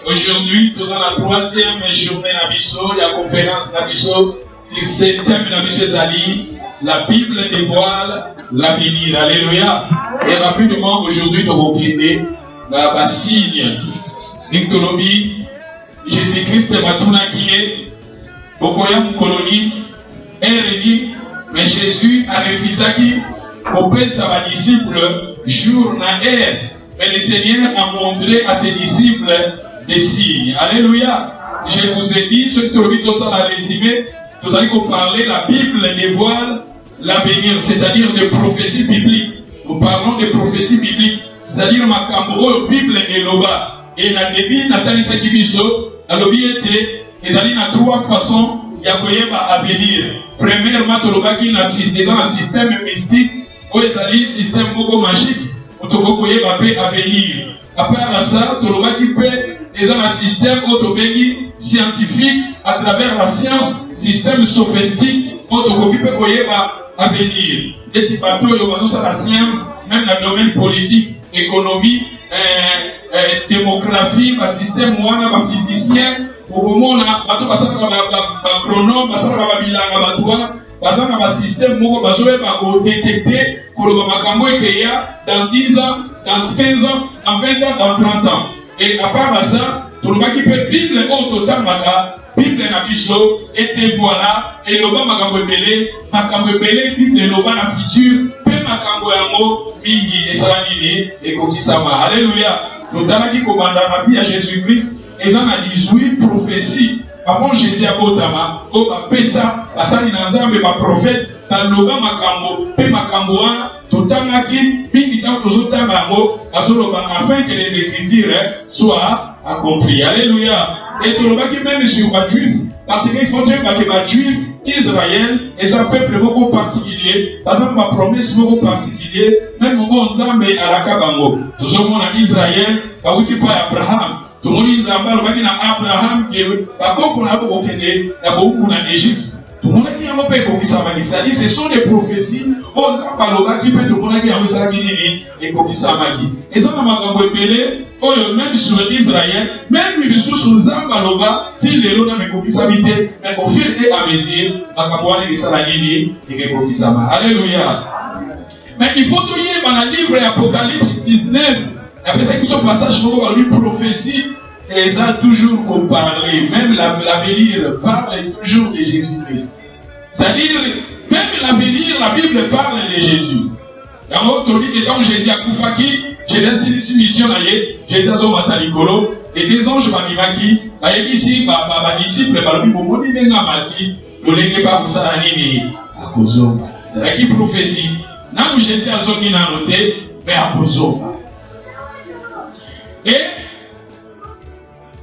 Aujourd'hui, nous avons la troisième journée de la conférence sur ce thème de la Bible dévoile l'avenir. Alléluia. Et rapidement, aujourd'hui, nous allons prendre la signe. Nictologie, Jésus-Christ Matuna qui est Bokoyam colonie, mais Jésus a refusé auprès de ses disciples jour na heure. Mais le Seigneur a montré à ses disciples des signes. Alléluia. Je vous ai dit, ce que tout ça a résumé, nous allons parler, la Bible dévoile l'avenir, c'est-à-dire des prophéties bibliques. Nous parlons des prophéties bibliques, c'est-à-dire ma Bible et Loba. Et la début, Nathalie Sakibiso, la lobby était, ils allaient dans trois façons, il y a à venir. Premièrement, tu as un système mystique, ou ils allaient un système beaucoup magique, où tu as à venir. Après ça, tu as un système scientifique, à travers la science, système sophistique, où tu as à venir. Et tu as la science, même dans le domaine politique, économie, démographie, le système le physicien, au moment où chronome, le système détecter dans 10 ans, dans 15 ans, dans 20 ans, dans 30 ans. Et à part ça, tout le monde qui peut Bible au total, Bible na biso, et voilà, et le bas makambo belé, Bible le bas na futur, pe makambo yango, mingi, et salanini, et kokisama. Alléluia. Nous avons dit qu'au bandana la vie à Jésus-Christ, ils ont 18 prophéties. Avant Jésus à Botama, au Pesa, à Salinazam et ma prophète, dans le bas makambo, pe makambo, Totangaki, mingi tant que Zotanamo, afin que les Écritures soient accomplies. Alléluia. Et tout le monde qui même sur la juif, parce qu'il faut dire que la juif, Israël, et un peuple beaucoup particulier, par exemple, ma promesse beaucoup particulier, même au monde Zambé à la Kabango. Tout ce monde en Israël, pas où tu parles Abraham. Tout le monde dit Abraham, et par contre, on a beaucoup en Égypte. Tout le monde qui a fait comme ça, ce sont des prophéties. On a parlé qui peut tout le monde qui a fait ça et comme ça, et ça, on a appelé, même sur Israël, même sur Zambaloba, si les lois n'ont pas ça, mais au fur et à mesure, on a parlé de ça et comme ça. Alléluia. Mais il faut tout y dans le livre Apocalypse 19. Après ça, il y a un passage sur la prophétie. Et ça a toujours comparé, même l'avenir parle toujours de Jésus-Christ. C'est-à-dire, même l'avenir, la Bible parle de Jésus. Dans l'autre dit que quand Jésus a Koufaki, j'ai laissé une mission là, Jésus a Matalikolo, et des anges Mamimaki, a ici, ma disciple, ma Bimomoni Nengamati, le Leneba Koussanani, à Kozoma. C'est là qui prophétie. Non, Jésus a Zoki n'a noté, mais à Kozoma. Et,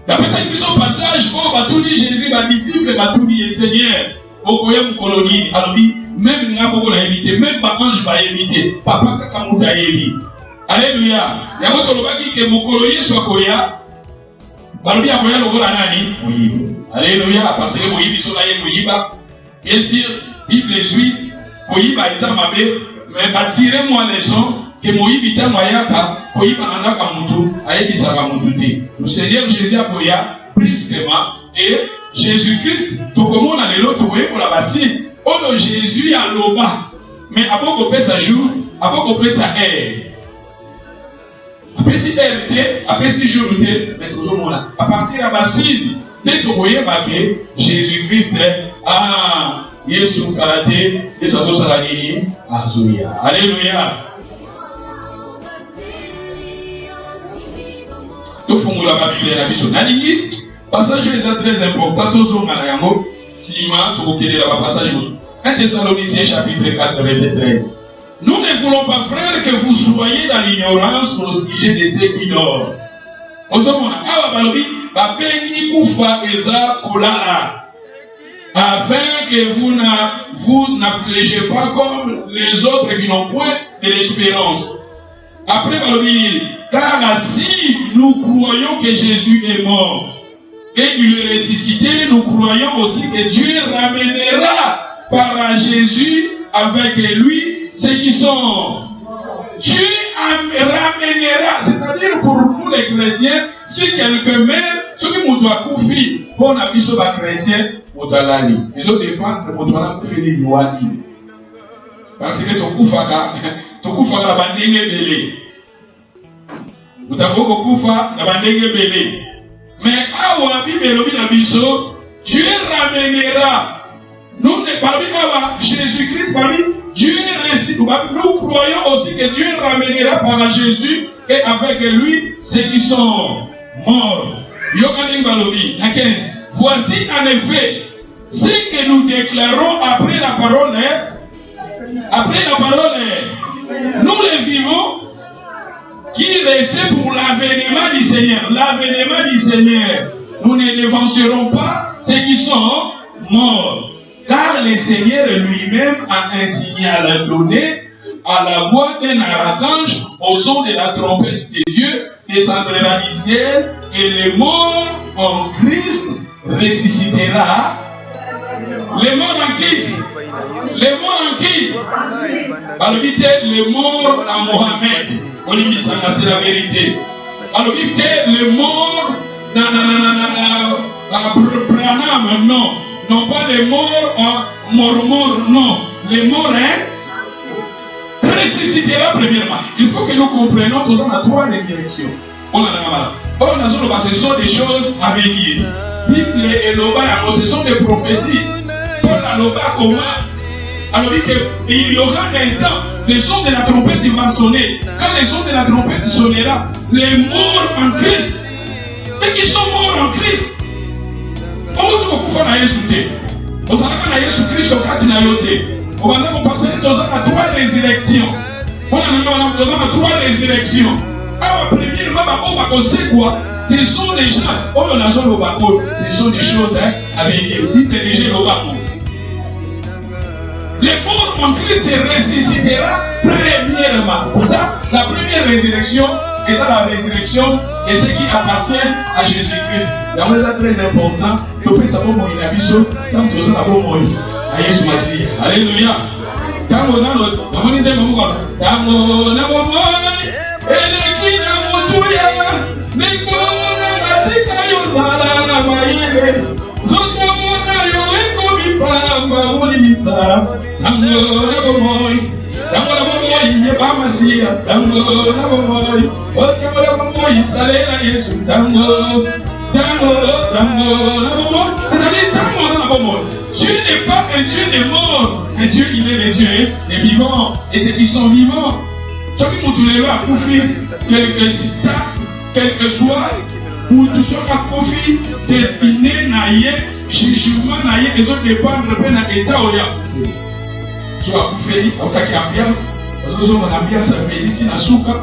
d'après ça, il y a un passage où Jésus va disciple, va tout dire Seigneur, au Koyam colonie, alors dit, même Naboko l'a évité, même pas ange va éviter, papa Kakamouta évité. Alléluia. Il y a un autre qui est mon colonie soit Koya, Balobi a Koya le Golanani, oui. Alléluia, parce que Moïbi sont là, Moïba. Bien sûr, Bible suit, Koyiba Isamabe, mais attirez-moi les gens. Que Moïbi ta mayaka, Koyiba Anaka Moutou, Aïdi Saramoutouti. Le Seigneur Jésus a Koya, brusquement, et Jésus-Christ, tout comme on a l'autre, vous voyez pour la bassine, oh Jésus a l'oba, mais avant qu'on paie sa jour, avant qu'on paie sa air. Après si air, après si jour, mais toujours là. À partir de la bassine, dès que vous voyez marqué, Jésus-Christ, ah, Yesu Karate, Yesu Salani, Azuya. Alléluia. Tout le monde a Bible la mission. Nalini, passage est très important. Tout le monde a yango. Sima, tout le monde a passage. 1 Thessaloniciens chapitre 4 verset 13. Nous ne voulons pas, frères, que vous soyez dans l'ignorance au sujet de ceux qui dorment. Afin que vous n'affligez pas comme les autres qui n'ont point de l'espérance. Après, car si nous croyons que Jésus est mort et qu'il est ressuscité, nous croyons aussi que Dieu ramènera par Jésus avec lui ceux qui sont. Dieu ramènera, c'est-à-dire pour nous les chrétiens, si quelqu'un meurt, ceux qui nous doivent confier, pour la vie sur les chrétiens, ils ont dépendre de notre confier les Yoani. Parce que ton koufaka la bandenge belé. Nous avons koufaka la bandenge belé. Mais awa bibelobi na biso, Dieu ramènera. Nous ne parlons pas de Jésus-Christ, Dieu récit. Nous croyons aussi que Dieu ramènera par Jésus et avec lui ceux qui sont morts. Voici en effet ce que nous déclarons après la parole. Nous les vivons qui restent pour l'avènement du Seigneur. L'avènement du Seigneur. Nous ne dévancerons pas ceux qui sont morts. Car le Seigneur lui-même a un signal donné à la voix d'un archange au son de la trompette de Dieu descendra du ciel et les morts en Christ ressuscitera. Les morts en qui? Les morts en qui? Alors dites les morts en Mohamed. C'est la vérité. Alors dites les morts dans Branham, non. Non pas les morts en mormor, non. Les morts, ressuscitera premièrement. Il faut que nous comprenions que nous avons trois résurrections. Ce sont des choses à venir. Bible et Loba, ce sont des prophéties. Pour la Loba, comment? Alors il y aura un temps, le son de la trompette va sonner. Quand le son de la trompette sonnera, les morts en Christ, ceux qui sont morts en Christ, on va faire trois résurrections. Ce sont des gens, ce sont des choses avec les morts en Christ se ressuscitera premièrement. Pour ça, la première résurrection est la résurrection de ce qui appartient à Jésus-Christ. C'est très important. Tu peux savoir mon inabiso, quand tu sais la bonne moi. Alléluia. Dieu n'est pas un Dieu des morts. Un Dieu, il est le Dieu des vivants. Et ceux qui sont vivants, ceux qui m'ont donné à profit, quelque soit, ou tout ce qui a profit, destiné, naïe, jugement, naïe, et autres dépendent de l'état où il y a. Tu as profité, en tant qu'ambiance, parce que l'ambiance a mérité la souka,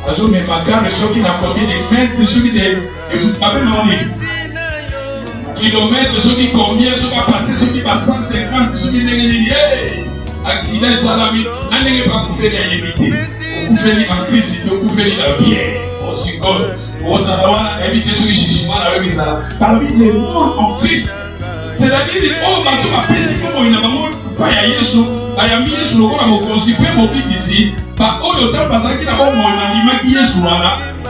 parce que mes macares, ceux qui n'ont combien de mètres, ceux qui kilomètres, ceux qui combien, ceux qui ont passé, ceux qui passent 150, ceux qui n'ont accident, salami, on n'est pas couvert à éviter. On couvert en Christ, on couvert la bien, on s'icole, on s'en éviter ceux qui cherchent mal avec les arabes. Parmi les morts en Christ, c'est-à-dire, oh, bateau a péché comme il n'a pas mort, pas à Yesu, à Yesu, le roi a constitué mon big ici, par contre, le temps passé qu'il n'a pas mort, on a dit, mais qui est sur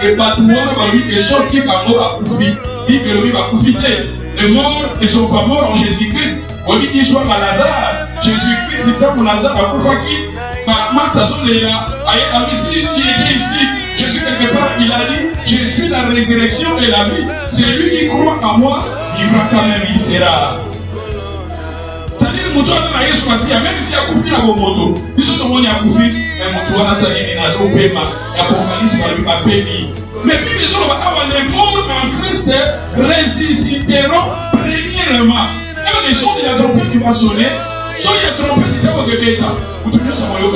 et bateau, on a dit, et sorti par mort à profit, dit que lui va profiter. Les morts ne sont pas morts en Jésus-Christ. On dit qu'il soit à Lazare. Jésus-Christ, c'est comme Lazare à Koufaki. Martha est là. Si tu étais ici, Jésus quelque part, il a dit, je suis la résurrection et la vie. C'est lui qui croit en moi, il va quand même, il sera. C'est-à-dire, le mouton a choisi, même si il a couffé la moto, il se demande à couper, mais le mouton a sali, il a son paiement, il a l'Apocalypse va lui pas payer. Mais puis les autres, les morts en Christ ressusciteront premièrement. Quand le son de la trompette qui va sonner, soit il y a trompette qui va se mettre. Vous tenez ça, vous voyez,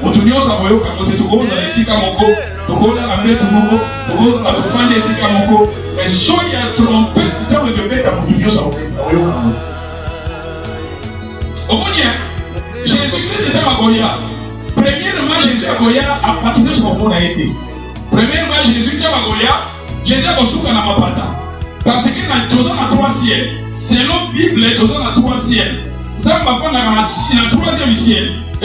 vous tenez ça, vous voyez, vous connaissez la Sikamoko, vous connaissez la Mette Moko, vous connaissez la Fande Sikamoko. Mais soit il y a trompette qui va se mettre, vous tenez ça, vous voyez. Au moins, Jésus-Christ était à Goya. Premièrement, Jésus à Goya a patrouillé ce qu'on a été. Premièrement, Jésus qui a Goya, Jésus a Souka na Mapata. Parce qu'il y a trois ciels. Selon la Bible, il y a trois ciels. Ça va prendre le troisième ciel. Et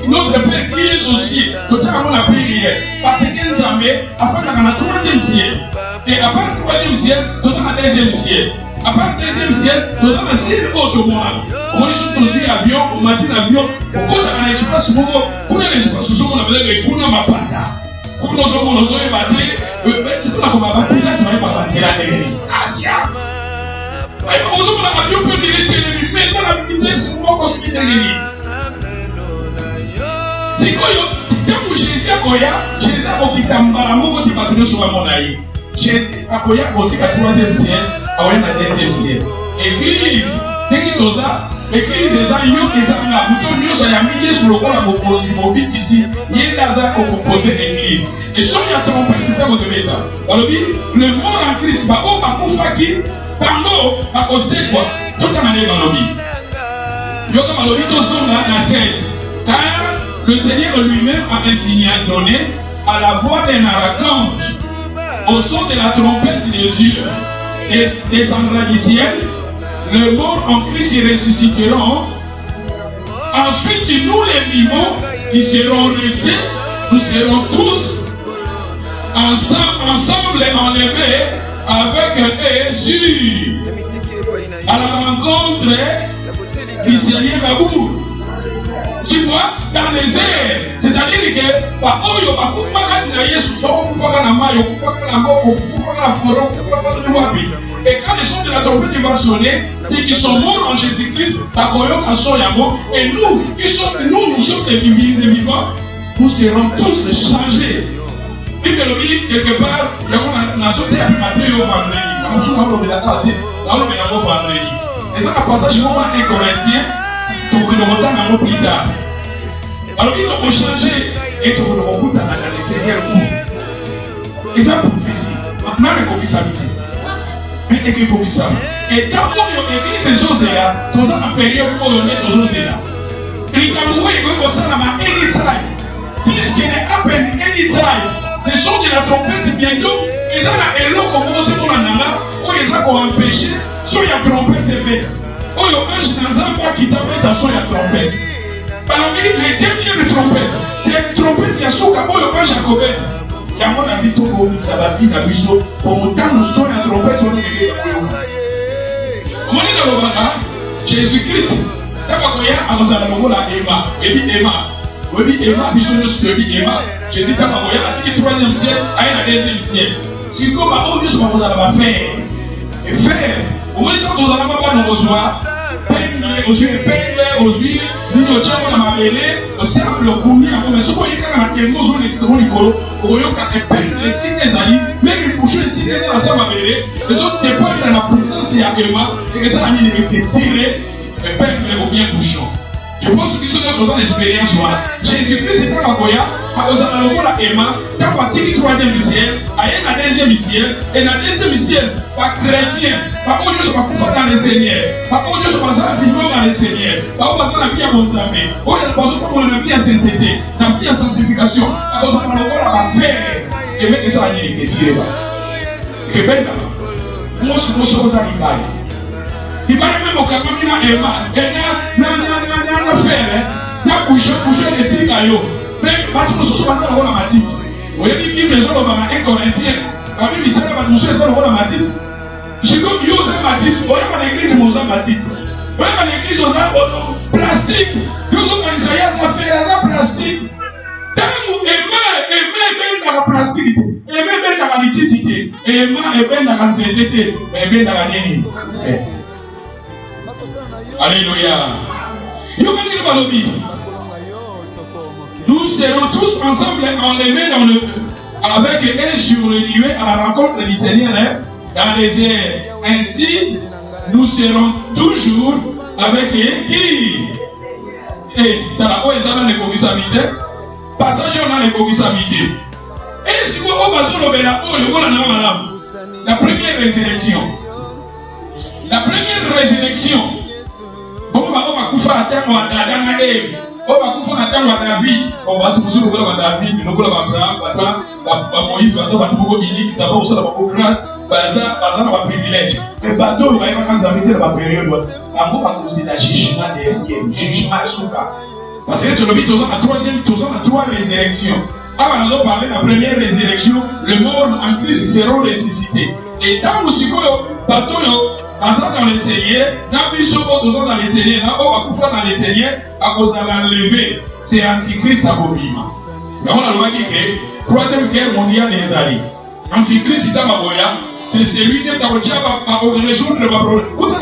Notre Père qui est aux cieux, totalement la prière. Parce que nous avons, après la 3e siècle. Et après le 3e siècle, nous avons la 2e siècle. Après le 2e siècle, nous avons la cible automobile. On est sur le avion, on matin l'avion, on compte à l'espace, on a l'espace, on a les coups dans ma pata. Pour nous, on a battu, c'est là qu'on va battre, là, tu vas pas battre la télé. Ah, science. On a l'avion peut dire les télé, mais dans la vitesse, on va construire des lignes. C'est quoi, quand vous Jésus a Koya, Jésus a Okitambara, mon côté patron sur mon aïe. Jésus a Koya, côté 3e siècle, à la 2e siècle. Église, dès qu'il y a l'église des aïeux, les amis, vous tous, ça y a mis sur le corps à composer, mobile ici, il y a des pour composer l'église. Et si on y a trompé, c'est ça votre méta. Alors, le mort en Christ, bah, oh, bah, pour faire qui, par mot, bah, on sait quoi, tout en année dans le vie. Il y a comme le vie, tout son dans la scène. Car le Seigneur lui-même a un signal donné à la voix d'un archange, au son de la trompette des yeux, et descendra du ciel. Les morts en Christ ils ressusciteront. Ensuite, nous les vivants qui serons restés, nous serons tous ensemble enlevés avec eux à la rencontre du Seigneur Amour. Tu vois, dans les airs, c'est-à-dire que et quand les sons de la trompette va sonner, c'est qu'ils sont morts en Jésus-Christ, et nous, qui sommes, nous sommes les vivants, nous serons tous changés. Et que le dit quelque part, il y a un sauté à Matthieu au vendredi. Et ça, le passage, je vais voir un Corinthien, pour que nous retardions plus tard. Alors, ils ont changé et que nous remontons dans le Seigneur. Et ça, prophétie. Maintenant, les commissaires. Et quand on est église ces choses-là, nous avons une période où on est aux choses-là. Les Camerounais, ils vont ça là-bas, anytime. Puisqu'il est à peine anytime, les sons de la trompette bientôt, ils ont un élo comme on dit pour la nana, où ils ont empêché, sur la trompette de fait. Où il y a un enfant qui t'appelle dans son trompette. Parmi les dernières trompettes, les trompettes qui sont comme le roi Jacobin. Qui a mon avis, tout le monde, ça va vite à Bissot. Pour mon temps, nous sommes en trompette, on est les on est dans le Baka, Jésus-Christ. Quand on y a, on a Emma. Et dit Emma. On dit Emma, Bissot nous dit Emma. Jésus, quand on y a, à le 3e siècle, à la 2e siècle. Si comme à on dit ce qu'on va faire. Et faire. Au moins, quand on a pas nous reçoit, peindre aux yeux, nous nous tiens à ma mêlée, au cercle, le cournier, mais ce qu'on y a quand on est dans le au lieu qu'à peindre les signes des alliés, même les bouchons, les signes des alliés, ça va mêler, les autres dépendent de la puissance et à Emma, et que ça a mis les tirés, et peindre au bien bouchon. Je pense que ceux qui ont l'expérience, Jésus-Christ est à Magoya, à Ozanalogola Emma, t'as parti du 3e ciel, à la 2e ciel, et la 2e ciel, pas chrétien, pas pour Dieu, pas pour dans les Seigneurs, pas pour Dieu, pas vivant dans les Seigneurs, pas pour dans la vie à mon ami, on est pas pour la vie à sainteté, la vie à sanctification, à Ozanalogola va faire, et même ça a été tiré là. Que ben là, moi je pense aux animaux. Il va même au Cameroun, il a Emma, et na faire, na boucher les tigres à yo. Mais bateau nous sommes passés dans la matite. Vous voyez les Bibles, les gens ont un Corinthien. Parmi les salles, bateau nous sommes dans la matite. Je dis que yo aux matite. Vous voyez dans l'église, nous sommes matite. Vous voyez dans l'église, nous sommes plastique. Nous sommes dans Isaïe, ça fait la plastique. Tant nous aimons dans la plastique. Aimons dans la littéité. Aimons dans la zétété. Aimons dans la nénie. Alléluia. Nous serons tous ensemble enlevés avec eux sur le nuée à la rencontre du Seigneur dans les airs. Ainsi, nous serons toujours avec eux qui et dans la haute zone de responsabilité, passage on a les responsabilités. Et si vous avez la première résurrection. La première résurrection. On va couper à terre, on va David, on va toujours voir David, nous allons Moïse, on va tout unique, d'abord on va grâce, on va privilège. Le bateau, il va y avoir quand David dans la période, on va poser la jugement derrière, jugement à Souka. Parce que tu as la trois résurrections. Avant de parler de la première résurrection, le mort en Christ seront ressuscités. Et tant que tu dans le Seigneur, dans le Seigneur, dans le Seigneur, à cause de l'enlever, c'est Antichrist à Bobima. Mais on a le dit que troisième guerre mondiale des alliés. Antichrist, c'est celui qui a résoudre le problème. Vous avez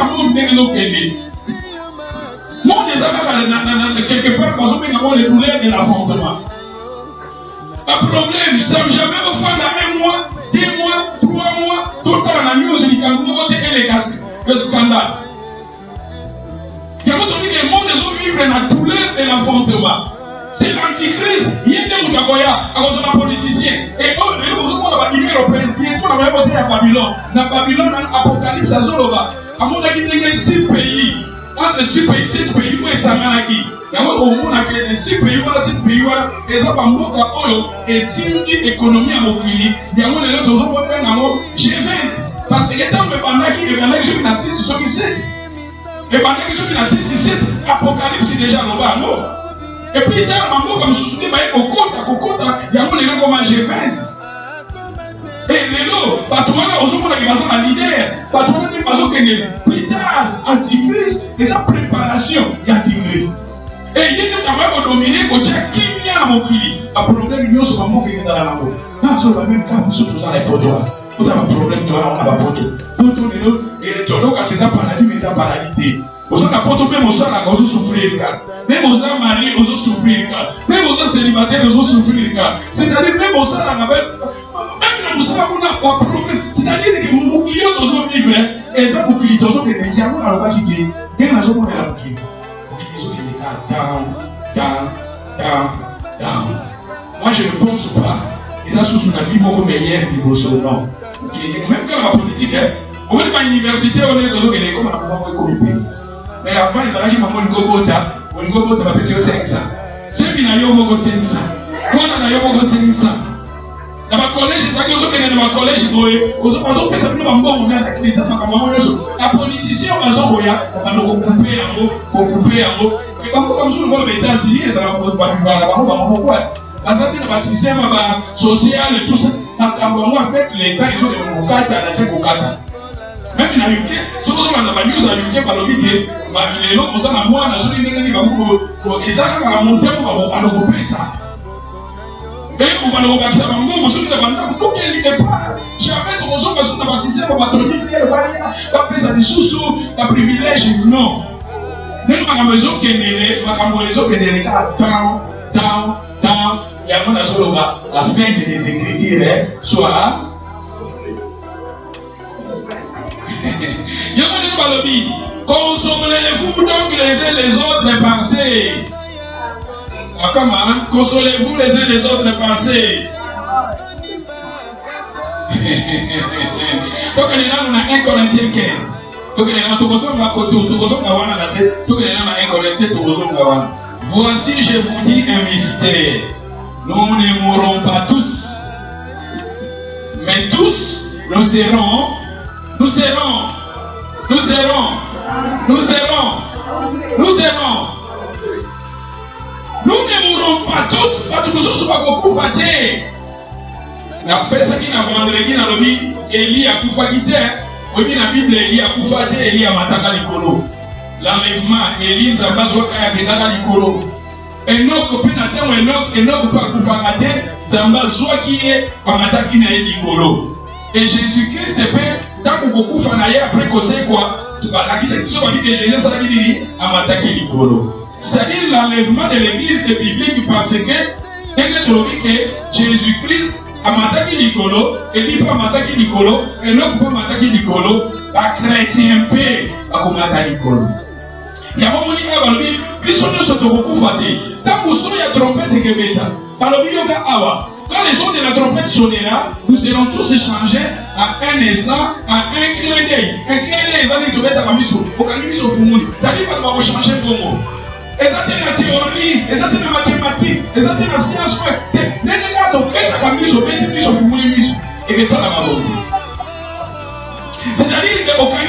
quelque part, parce que nous avons les douleurs de l'affrontement. Le problème, ça ne jamais offert dans 1 mois, 2 mois, 3 mois, tout le temps dans la news, le scandale. Il y a dit que le monde est vivre dans la douleur de l'affrontement. C'est l'antichrist, il y a des gens qui à cause de la politicien. Et on va dire européen, bientôt on va voter à Babylone. Dans Babylone, dans l'Apocalypse, à Zoroba, à mon avis, il y a 6 pays. Entre 6 pays, 7 pays, où est-ce qu'il y a? Il y a au monde qui est 6 pays, voilà 7 pays, voilà. Et ça va montrer et si l'économie a moqué, il y a un les autres gens qui ont G20. Parce que tant que pendant qu'il y a des gens qui naissent, ce sont qui 7. Et pendant que les gens qui naissent, 7, Apocalypse est déjà là-bas, non? Et puis tard, comme je suis dit, au compte, il y a un les gens comme G20. Et les lots, patrouille, aux hommes qui sont en leader, patrouille, qui sont plus tard, antichrist, et sa préparation d'antichrist. Et il y a des gens qui dominé, qui ont a mon kili. Un problème, il y a ce moment qui est dans la langue. Quand on va même quand nous sommes dans les poteaux, on a un problème, on a un poteau. Poteau, et ton nom, c'est ça paradis, mais ça paralité. Vous avez un poteau, même au sein, on va souffrir. Même aux hommes mariés, on va souffrir. Même aux hommes célibataires, on va souffrir. C'est-à-dire, même aux hommes, on va problème. C'est-à-dire que mon client doit vivre, et ça, pour qu'il y ait des gens qui ont quitté, et la zone de la vie. Down. Moi, je ne pense pas. Et ça, sous une vie beaucoup meilleure du Bosso. Non. Même quand la politique, on va à l'université, on est dans l'école, on a comité. Mais avant, ils allaient à mon Gobota, va payer 500. C'est bien, il y a 500. On a 500. Dans ma collège, c'est ça que dans ma collège, aux autres personnes qui vont me faire la crise, la politicien, on va couper en haut. Et comme si on va les États-Unis, ça va pourquoi? Parce que dans le système social et tout ça, avec l'État, ils ont des convocates à la chaque convocateur. Même en UK, si vous avez la news en UK, par le biais, les gens qui sont à moi, la société qui va vous et ça, quand on va monter, on va couper ça. Et on va le regarder, on va se dire, pour qu'il n'y ait pas, jamais trop de gens qui sont dans le système, on va te dire, on va faire ça des sous-sous, un privilège, non. Même à la maison qui est née, à la maison qui est née, tant, il y a la fin des Écritures, soit. Il y a un qui consolez-vous donc les uns les autres pensées. Comment? Consolez-vous les uns les autres pensées. Donc, on est là dans 1 Corinthiens 15. Voici, je vous dis un mystère. Nous ne mourrons pas tous, mais tous nous serons. Nous ne mourrons pas tous, parce que nous sommes pas beaucoup fatigués. La personne qui n'a pas vendredi dans le vie, Élie a pu fatiguer. Vous voyez la Bible, Élie a pu fatiguer, Élie a mataka l'ikolo. L'enlèvement, Élie n'a pas joué à Kedaka l'ikolo. Enoch, Enoch, pas pu fatiguer, Zamba soit qui est à mataki l'ikolo. Et Jésus-Christ est fait, tant que beaucoup fanaillé après qu'on sait quoi, la question qui dit que Jésus a dit à mataki l'ikolo. C'est-à-dire l'enlèvement de l'église biblique parce que, dès que Jésus-Christ a mataki l'ikolo, et lui pas mataki l'ikolo, et l'autre pas mataki l'ikolo, la chrétien paix à mataki l'ikolo. Il y a un moment où ils sont beaucoup fatigués. Tant que vous avez trompette et que bêta, par le milieu awa. Quand les sons de la trompette sonnera, nous serons tous échangés à un instant, à un clin d'œil. Un clin d'œil va nous trouver dans la mission. Au cas où nous sommes c'est-à-dire qu'on va changer pour nous. Et ça, c'est la théorie, et ça, c'est la mathématique, et ça, c'est la science. Les gars, donc, et la mission, et que ça, la volonté. C'est-à-dire qu'au cas où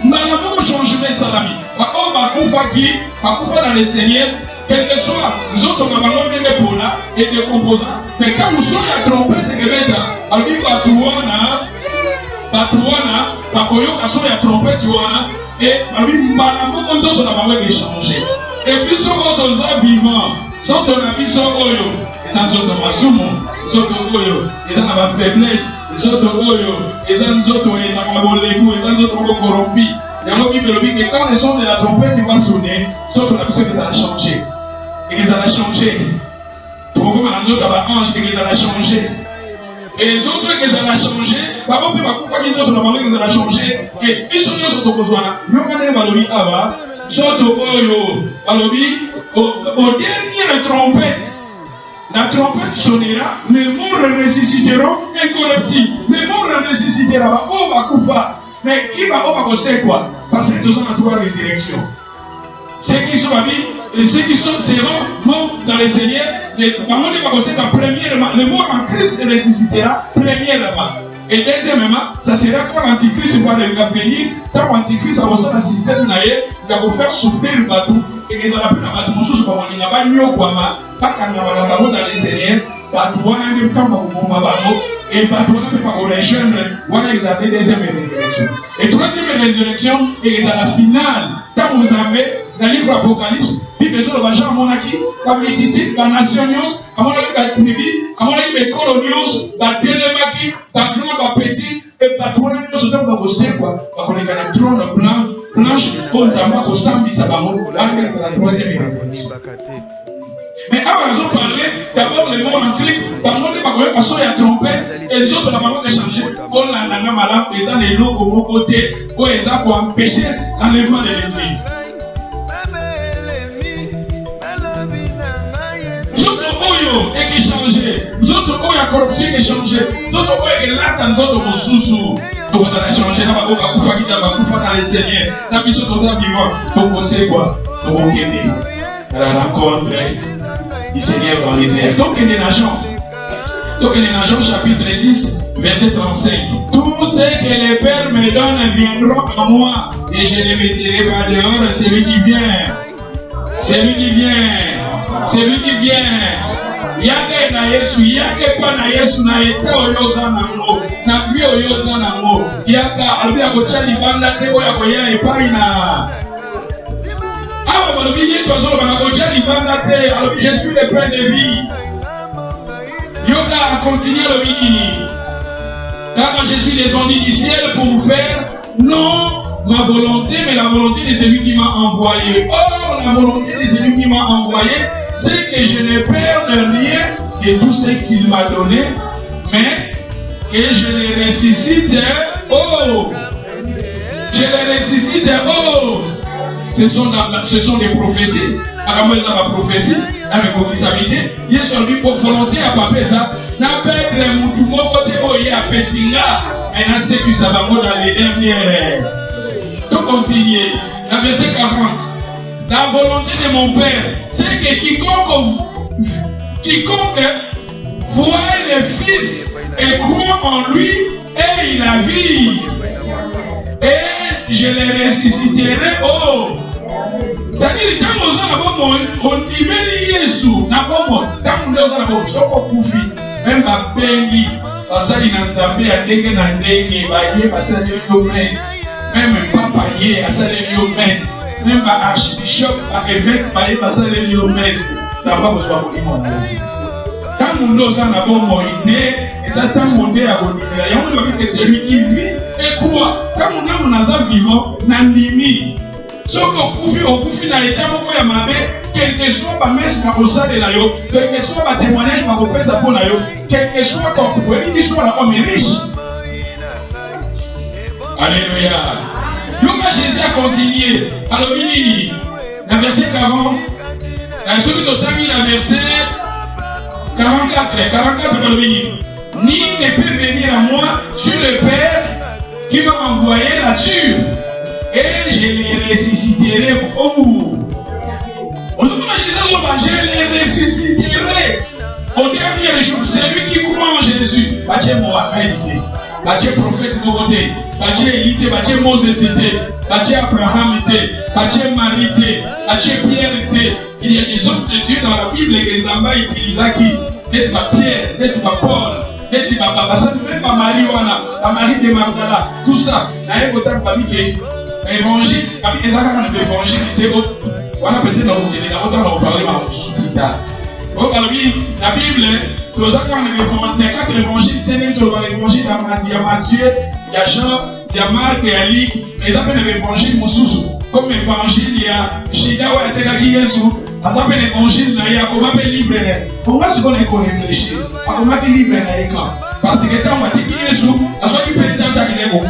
nous allons changer ça, l'ami. On va couper dans le Seigneur. Quel que soit, nous autres, on a vraiment des là et des composants. Mais quand nous sommes à trompette et que alors il va Bakoyoka so ya trompette wana et babi mbala moko nzoto na bango échanger. Et puis soko toza vivant, soto na biso oyo, eza nzoto masumu, soto oyo, eza na ba faiblesse, soto oyo, eza nzoto eza na bolengu, eza nzoto moko corrompi. Yango Bible dit que quand le son de la trompette va sonner, soto na biso eza changer. Et eza changer. Toko na nzoto ba ange et eza changer. Et les autres qui ont changé, par contre, les autres qui ont changé, et ils sont tous au dernier trompette. La trompette sonnera, les morts ressusciteront incorruptibles. Les morts ressusciteront, mais qui va quoi? Parce que nous avons la trois résurrections. Ceux qui sont habillés, et ceux qui seront morts dans le Seigneur, le mort en Christ ressuscitera premièrement. Et deuxièmement, ça sera quand l'Antichrist va venir, quand l'Antichrist va avoir un système, il va vous faire souffrir le bateau, et qu'il va faire un bateau, il va pas mieux quoi, pas quand il va dans le Seigneur, bateau, en même temps, et le bateau ne peut pas rejoindre, voilà ils appellent deuxième résurrection. Et troisième résurrection, et à la finale, quand vous avez dans le livre Apocalypse, puis les autres vont à monaki, comme les titres, la nation, à monaki, la tribu, à monaki, les coloniaux, la télémaki, la grande, la petite, et la toile, nous sommes dans vos cercles, parce qu'on est dans le trône blanc, blanche, aux amas, au sang, ça va mourir, là, c'est la troisième résurrection. Mais avant de parler, d'abord les mots en Christ, d'abord les paroles qui sont à trompette, et les autres, la parole est changée. Pour la malade, les gens les lots au côté, pour les gens pour empêcher l'enlèvement de l'église. Et qui changeait, nous autres où il y a corruption qui changeait, nous autres où il y a là dans nous autres sous-sous. Donc on a changé, on va dans les Seigneurs, on a mis sur nos vivants, donc on sait quoi, donc on est à la rencontre du Seigneur dans les airs. Donc il est l'agent. Donc il est l'agent chapitre 6, verset 35. Tous ceux que les pères me donnent viendront à moi, et je les mettrai par dehors, celui qui vient. Celui qui vient. Celui qui vient. Yake na Yesu, yake pa na Yesu na ete oyoza na ngo, na bi oyoza na ngo. Yaka albia kochali banda tebo ya koya epai na. Awa balobi Yesu azolo bana kochali banda te, alobi je suis le pain de vie. Yoka a continué le mini. Car je suis descendu du ciel pour vous faire non ma volonté, mais la volonté de celui qui m'a envoyé. Or, la volonté de celui qui m'a envoyé, c'est que je ne perds rien de tout ce qu'il m'a donné, mais que je les ressuscite. Oh! Je les ressuscite. Oh! Ce sont des prophéties. Alors, moi, la prophétie, avec vos disabilités, il est sur lui pour volonté à pas faire ça. N'a pas être mon côté, oh, il y a Pessinga. Maintenant, c'est que ça va dans les dernières. Tout continuer. La verset 40. La volonté de mon Père, c'est que quiconque voit le Fils et croit en lui, et il a vie. Et je le ressusciterai. Oh! C'est-à-dire, quand nous avons on dit Yesu, même ma bengi, basali na nzambe ya ndenge na ndenge, baye basali yo mes, même papa ye asali yo mes, même ba archbishop, ba évêque baye basali yo mes, ça va vous voir au monde. Quand nous nous en avons moïné, et ça tant monde à bondir, il y a un que celui qui vit et croit. Quand nous avons vivant, n'animi. Ce qu'on confie dans l'état où il y a mabe, quel que soit ma messe ma rosa de la yo, quel que soit ma témoignage ma repère sa pour la yo, quel que soit quand vous pouvez dire soit la homme est riche. Alléluia. Yoga Jésus a continué. Alors il la verset 40, celui qui a mis la verset 44 ni ne peut venir à moi sur le Père qui m'a envoyé là-dessus. Et je les ressusciterai. Oh! Je les ressusciterai au dernier jour. Celui qui croit en Jésus, Bâtier Mohamed, Bâtier prophète Mohamed, Bâtier Élite, Bâtier Moses, Bâtier Abraham, Bâtier Marie, Bâtier Pierre, Il y a des hommes de Dieu dans la Bible que Nzamba utilisa qui? N'est-ce pas Pierre, n'est-ce pas Paul, n'est-ce pas Baba, même pas Marie Wana, la Marie de Magdala, tout ça. N'a pas autant de vie que l'évangile, avec les accords de l'évangile qui était autre. Voilà peut-être dans vous dire, autant d'en parler plus tard. Donc la Bible, les accords de l'évangile, les quatre évangiles, c'est même dans l'évangile, il y a Matthieu, il y a Jean, il y a Marc, il y a Luc, mais ils appellent l'évangile Moussous. Comme l'évangile, il y a Shida, il y a Yesu. Ça s'appelle l'évangile, il y a comment le livre. Pourquoi est-ce qu'on est qu'on réfléchit? Comment le livre est quand? Parce que quand on dit Yesu, à soit il peut être dans les mots.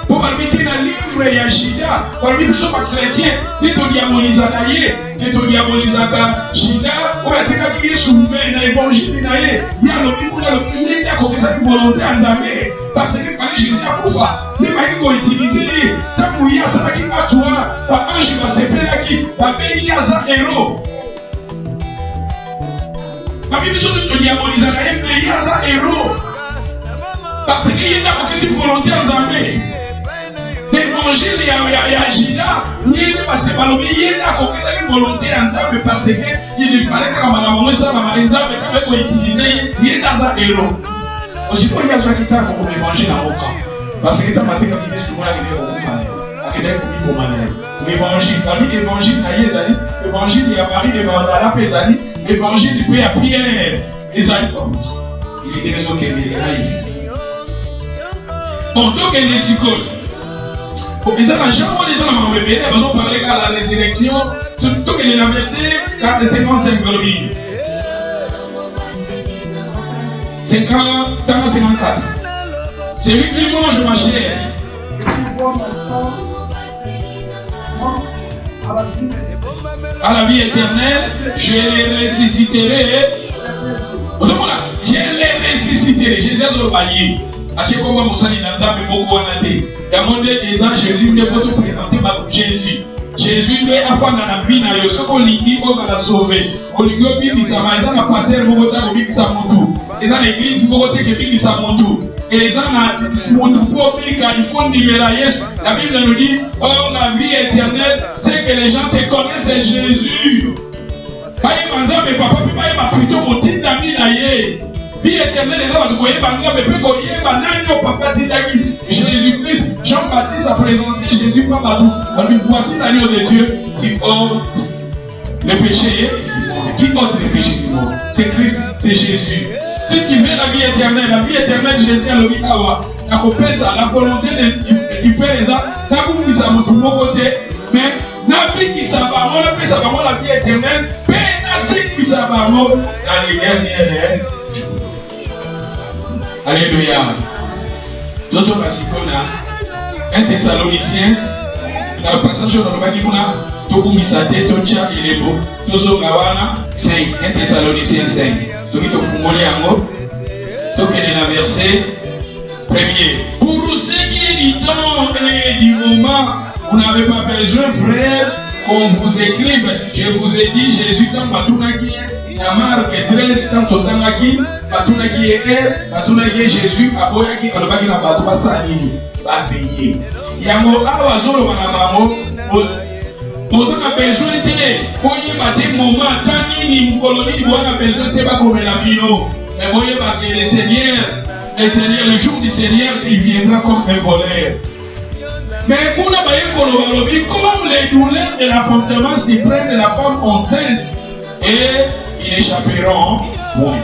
Pour m'habiter dans le livre, il y a Shida. Pour lui, nous sommes chrétiens. Qui te diabolise à Kaye, qui te diabolise à Shida, on va dire que Yesu, mais dans l'évangile, il y a le livre, il y a comme ça, une volonté en damé. Parce que quand Jésus a pouvoir, les maïs vont utiliser, tant qu'il y a ça qui va toi, ta ange va se faire qui, ta béni à ça héros. Ma Bible te diabolise à Kaye, mais il y a ça héros. Parce qu'il y a une volonté en damé. L'évangile, il y a Gida, il est passé par le il y a une volonté en damé parce qu'il fallait que la maman ça va utiliser, il est dans un héros. Aussi, il y a ceux qui t'ont comme l'évangile en aucun. Parce que tu as maté comme il est sur moi, il est au L'évangile, l'évangile, l'évangile, il y a Marie de Magdala, l'évangile, il y a Pierre, il est des autres qui est bon, donc il est psychologue. Les gens, les gens m'ont révélé, ils ont parlé de la résurrection, tout qu'il est versé 4 55 glories. 54. Celui qui mange ma chair à la vie éternelle, je les ressusciterai. Je les ressusciterai. Jésus a le palier. Jésus ne peut te présenter par Jésus. Jésus lui a fait la vie, ce qu'on lui dit, on va la sauver. On lui dit, il a passé le mot de Samontou. Et dans l'église, il faut que il Samontou. Et dans la Samontou, il faut libérer. La Bible nous dit, oh, la vie éternelle, c'est que les gens te connaissent Jésus. Pas mais papa, pas plutôt mon titre d'amis d'ailleurs. Vie éternelle, les gens voyaient mais peut connaître papa Jésus-Christ, Jean-Baptiste a présenté Jésus comme Badou. On lui voici l'agneau de Dieu qui ôte le péché. Qui ôte le péché du monde? C'est Christ, c'est Jésus. Si tu veux la vie éternelle, je tiens le Bikawa. La volonté du Père est là. Quand vous dites ça, de mon côté, mais n'a vie qui s'abat, on appelle ça la vie éternelle, mais n'a qui s'abat dans les dernières. Alléluia. Nous sommes à 1 Thessalonicien, dans le passage dans le Bakibuna, Tokumisate, Tocha, il est beau. Nous sommes à 5, 1 Thessaloniciens 5. Nous sommes à le verset 1er. Pour ce qui est du temps et du moment, vous n'avez pas besoin, frère, qu'on vous écrive. Je vous ai dit, Jésus, dans Matunaki, Marc 13, dans Totanaki, Matunaki est Matunaki Jésus, Aboyaki, Alobaki, na Batouassa, Nini, va payer. Yango, Awazolo, Manamamo, vous avez besoin de, pour y avoir des moments, tant Nini, Mkoloni, vous avez besoin de, pas comme la bino. Mais voyez que le Seigneur, le jour du Seigneur, il viendra comme un voleur. Mais pour la baille comme les douleurs de l'enfantement s'y prennent de la femme enceinte, et ils échapperont moins.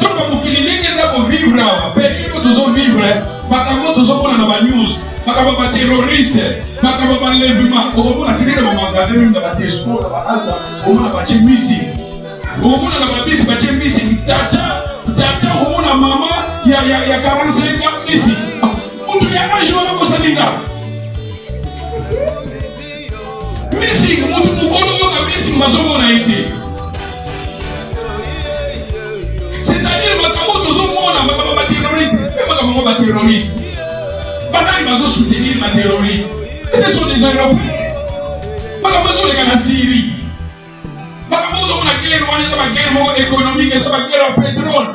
Donc, vous clignez que ça vous vivre, vous toujours vivre, vous toujours pour la news, vous terroriste, vous enlèvement, vous avez créé le magasin, vous avez des schools, vous avez des musiques, vous avez des musiques, tata, vous avez maman, il y a 45 ans ici. Vous avez un jour à vous saluer. Missing, c'est-à-dire que terroriste. Ils vont soutenir les terroristes. Ce sont des Européens. Ils vont en Syrie. Ils vont en guerre économique, ils vont en guerre au pétrole.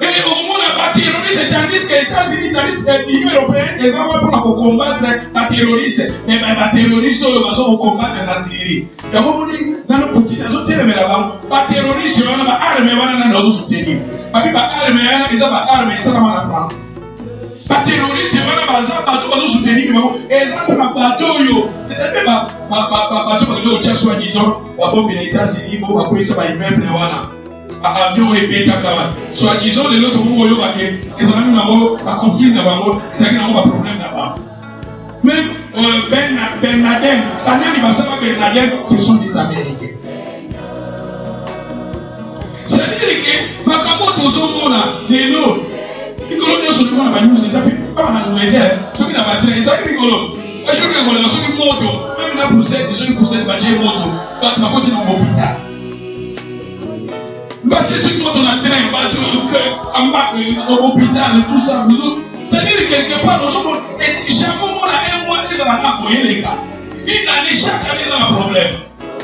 Et au moment où terroristes, tandis que les États-Unis, tandis que l'Union européenne, les hommes pour combattre les terroristes. Mais les terroristes, ils vont combattre la Syrie. Quand vous dites, dans nos petits, dans nos termes là-bas, les terroristes, ils ont des armes, ils vont nous soutenir. Parce que les armes, ils ont des armes, ils sont dans la France. Les terroristes, ils vont nous soutenir. Et ils ont des bateaux, c'est-à-dire, bateaux qui ont soi-disant, les États-Unis, ils vont appuyer sur les immeubles. Avion et bêta kawa. Soit disons de l'autre bout, ils ont un conflit là-bas, ils ont un problème là-bas. Même Ben Laden, ce sont des Américains. C'est-à-dire que Makamo Tozomona, les lots, les coloniaux sont devant la news, ils appellent pas la nouvelle, ceux qui n'ont pas train, ça fait rigolo. Je rigolo, ceux qui montent, même la poussette, ceux qui poussent, bah j'ai monté, ma côté dans l'hôpital. Parce que ceux qui montent dans le train, en bas, au hôpital, tout ça, c'est-à-dire que quelque part, nous sommes, chaque moment, on a un mois, ils ont appoyé les gars. Ils ont chaque année, ils ont un problème.